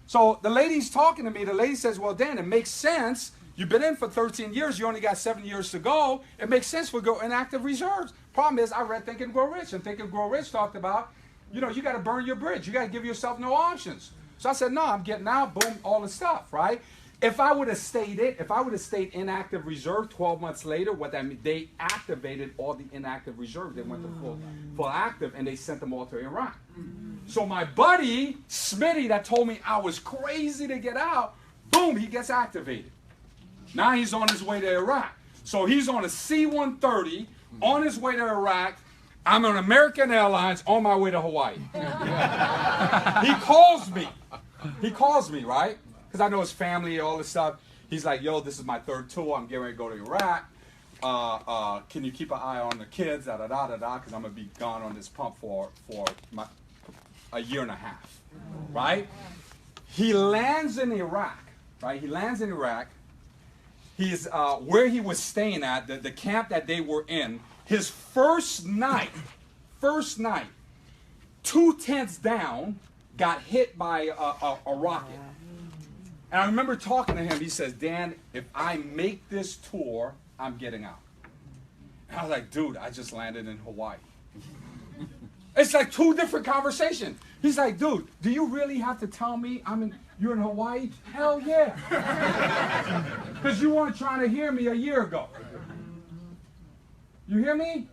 So the lady's talking to me. The lady says, well, Dan, it makes sense. You've been in for 13 years. You only got 7 years to go. It makes sense we go inactive reserves. Problem is, I read Think and Grow Rich, and Think and Grow Rich talked about, you know, you got to burn your bridge. You got to give yourself no options. So I said, no, I'm getting out. Boom, all the stuff, right? If I would have stayed inactive reserve 12 months later, what that means, they activated all the inactive reserves. They went to full active, and they sent them all to Iraq. So my buddy, Smitty, that told me I was crazy to get out, boom, he gets activated. Now he's on his way to Iraq. So he's on a C-130 on his way to Iraq. I'm on American Airlines on my way to Hawaii. He calls me, right? Because I know his family, all this stuff. He's like, yo, this is my third tour. I'm getting ready to go to Iraq. Can you keep an eye on the kids, because I'm going to be gone on this pump for a year and a half, right? He lands in Iraq, right? He's where he was staying at, the camp that they were in. His first night, 2 tents down, got hit by a rocket. And I remember talking to him. He says, Dan, if I make this tour, I'm getting out. And I was like, dude, I just landed in Hawaii. It's like 2 different conversations. He's like, dude, do you really have to tell me? You're in Hawaii? Hell yeah. Because you weren't trying to hear me a year ago. You hear me?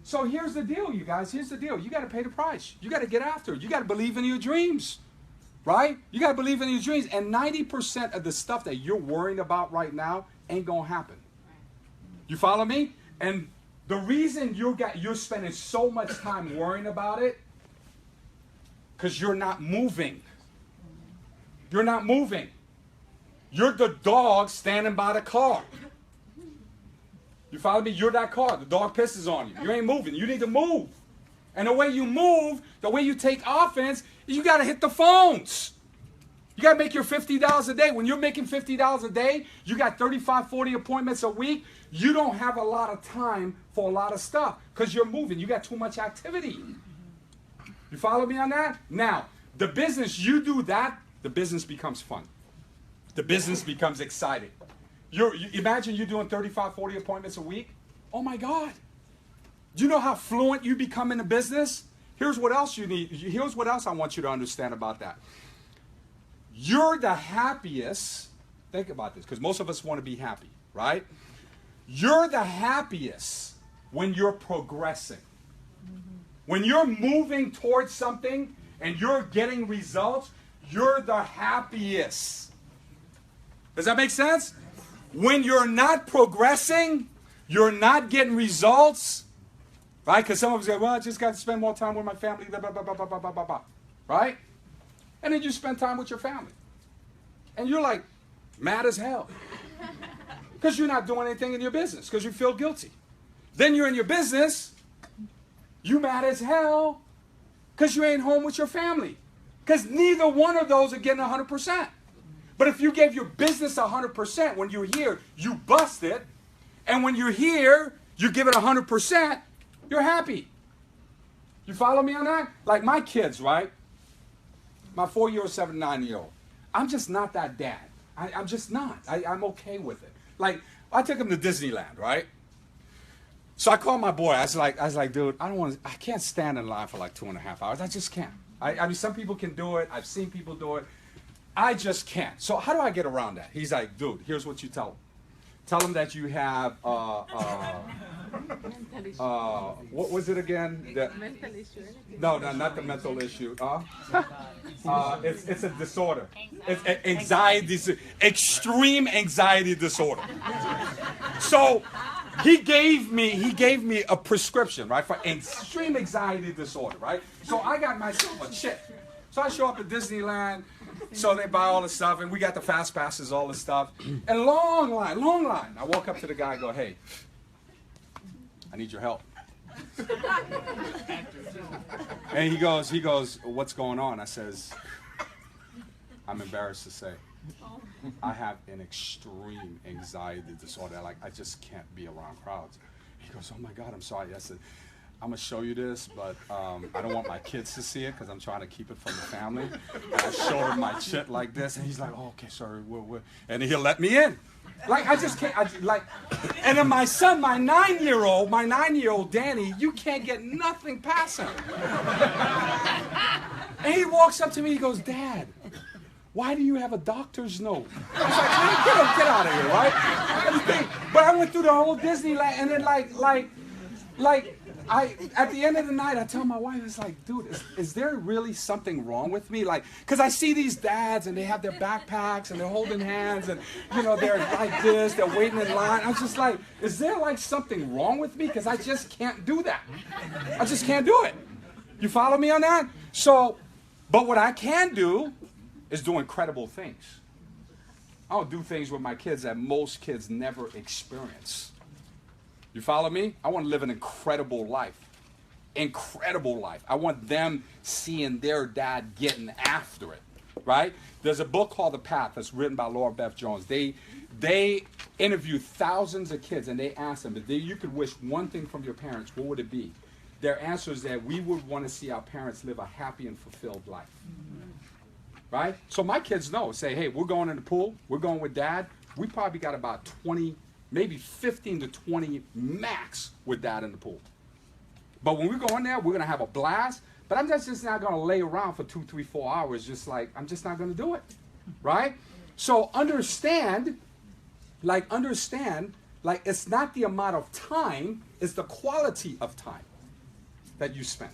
So here's the deal, you guys. Here's the deal. You got to pay the price. You got to get after it. You got to believe in your dreams. Right? You got to believe in your dreams. And 90% of the stuff that you're worrying about right now ain't going to happen. You follow me? And the reason you're spending so much time worrying about it, because you're not moving. You're not moving. You're the dog standing by the car. You follow me? You're that car. The dog pisses on you. You ain't moving. You need to move. And the way you move, the way you take offense, you got to hit the phones. You got to make your $50 a day. When you're making $50 a day, you got 35, 40 appointments a week. You don't have a lot of time for a lot of stuff because you're moving. You got too much activity. You follow me on that? Now, the business, you do that, the business becomes fun. The business becomes exciting. Imagine you're doing 35, 40 appointments a week. Oh my God. Do you know how fluent you become in the business? Here's what else you need. Here's what else I want you to understand about that. You're the happiest. Think about this, because most of us want to be happy, right? You're the happiest when you're progressing. When you're moving towards something and you're getting results, you're the happiest. Does that make sense? When you're not progressing, you're not getting results, right? Because some of us go, well, I just got to spend more time with my family, blah, blah, blah, blah, blah, blah, blah, blah, right? And then you spend time with your family. And you're like mad as hell. Because you're not doing anything in your business, because you feel guilty. Then you're in your business, you mad as hell, because you ain't home with your family. Because neither one of those are getting 100%. But if you gave your business 100%, when you're here, you bust it. And when you're here, you give it 100%, you're happy. You follow me on that? Like my kids, right? My 4-year-old, 7, 9-year-old. I'm just not that dad. I'm just not. I'm okay with it. Like, I took him to Disneyland, right? So I called my boy. I was like, dude, I can't stand in line for like 2.5 hours. I just can't. I mean, some people can do it. I've seen people do it. I just can't. So how do I get around that? He's like, dude, here's what you tell him. Tell him that you have, what was it again? Mental issue. No, not the mental issue. It's a disorder. It's anxiety, extreme anxiety disorder. So he gave me a prescription, right, for extreme anxiety disorder, right? So I got myself a chip. So I show up at Disneyland. So they buy all the stuff, and we got the fast passes, all the stuff. And long line. I walk up to the guy and go, hey, I need your help. And he goes, what's going on? I says, I'm embarrassed to say, I have an extreme anxiety disorder. Like, I just can't be around crowds. He goes, oh my God, I'm sorry. I said, I'm going to show you this, but I don't want my kids to see it because I'm trying to keep it from the family. And I showed him my shit like this, and he's like, oh, okay, sorry. And he'll let me in. Like, I just can't. And then my son, my 9-year-old Danny, you can't get nothing past him. And he walks up to me, he goes, Dad, why do you have a doctor's note? I was like, man, get out of here, right? But I went through the whole Disneyland, and then at the end of the night, I tell my wife, it's like, dude, is there really something wrong with me? Like, because I see these dads, and they have their backpacks, and they're holding hands, and, you know, they're like this, they're waiting in line. I was just like, is there, like, something wrong with me? Because I just can't do that. I just can't do it. You follow me on that? So, but what I can do is do incredible things. I'll do things with my kids that most kids never experience. You follow me? I want to live an incredible life. Incredible life. I want them seeing their dad getting after it, right? There's a book called The Path that's written by Laura Beth Jones. They interview thousands of kids, and they ask them, if you could wish one thing from your parents, what would it be? Their answer is that we would want to see our parents live a happy and fulfilled life. Right? So my kids know, say, hey, we're going in the pool, we're going with Dad. We probably got about 20, maybe 15 to 20 max with Dad in the pool. But when we go in there, we're going to have a blast. But I'm just not going to lay around for 2, 3, 4 hours just like, I'm just not going to do it. right? So understand, it's not the amount of time, it's the quality of time that you spend.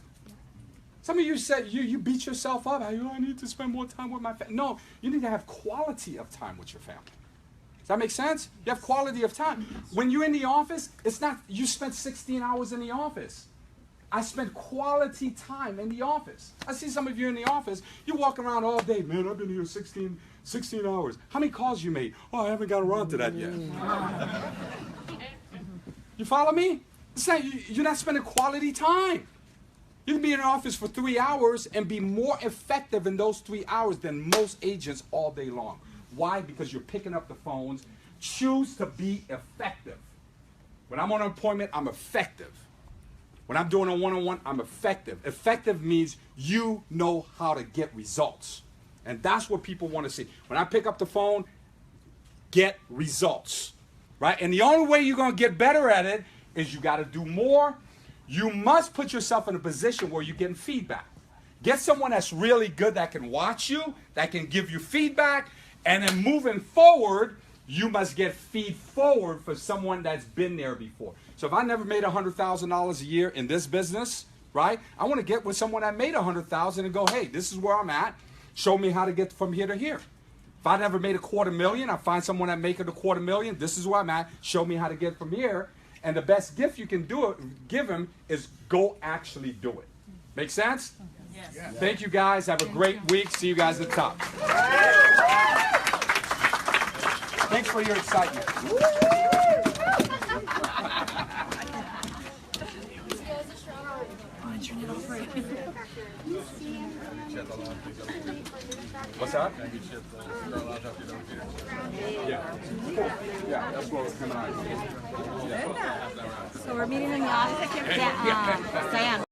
Some of you said you beat yourself up. I need to spend more time with my family. No, you need to have quality of time with your family. Does that make sense? You have quality of time. When you're in the office, it's not you spent 16 hours in the office. I spent quality time in the office. I see some of you in the office, you walk around all day. Man, I've been here 16 hours. How many calls you made? Oh, I haven't got around to that yet. You follow me? It's not, you're not spending quality time. You can be in an office for 3 hours and be more effective in those 3 hours than most agents all day long. Why? Because you're picking up the phones. Choose to be effective. When I'm on an appointment, I'm effective. When I'm doing a one-on-one, I'm effective. Effective means you know how to get results. And that's what people want to see. When I pick up the phone, get results. Right? And the only way you're going to get better at it is you got to do more. You must put yourself in a position where you're getting feedback. Get someone that's really good that can watch you, that can give you feedback, and then moving forward, you must get feed forward for someone that's been there before. So if I never made $100,000 a year in this business, right, I want to get with someone that made $100,000 and go, hey, this is where I'm at. Show me how to get from here to here. If I never made $250,000, I find someone that making $250,000. This is where I'm at. Show me how to get from here. And the best gift you can give him is go actually do it. Make sense? Yes. Thank you guys. Have a great week. See you guys at the top. Thanks for your excitement. What's that? Yeah. Yeah, that's what was coming out. So we're meeting in the office. Yeah, Sam.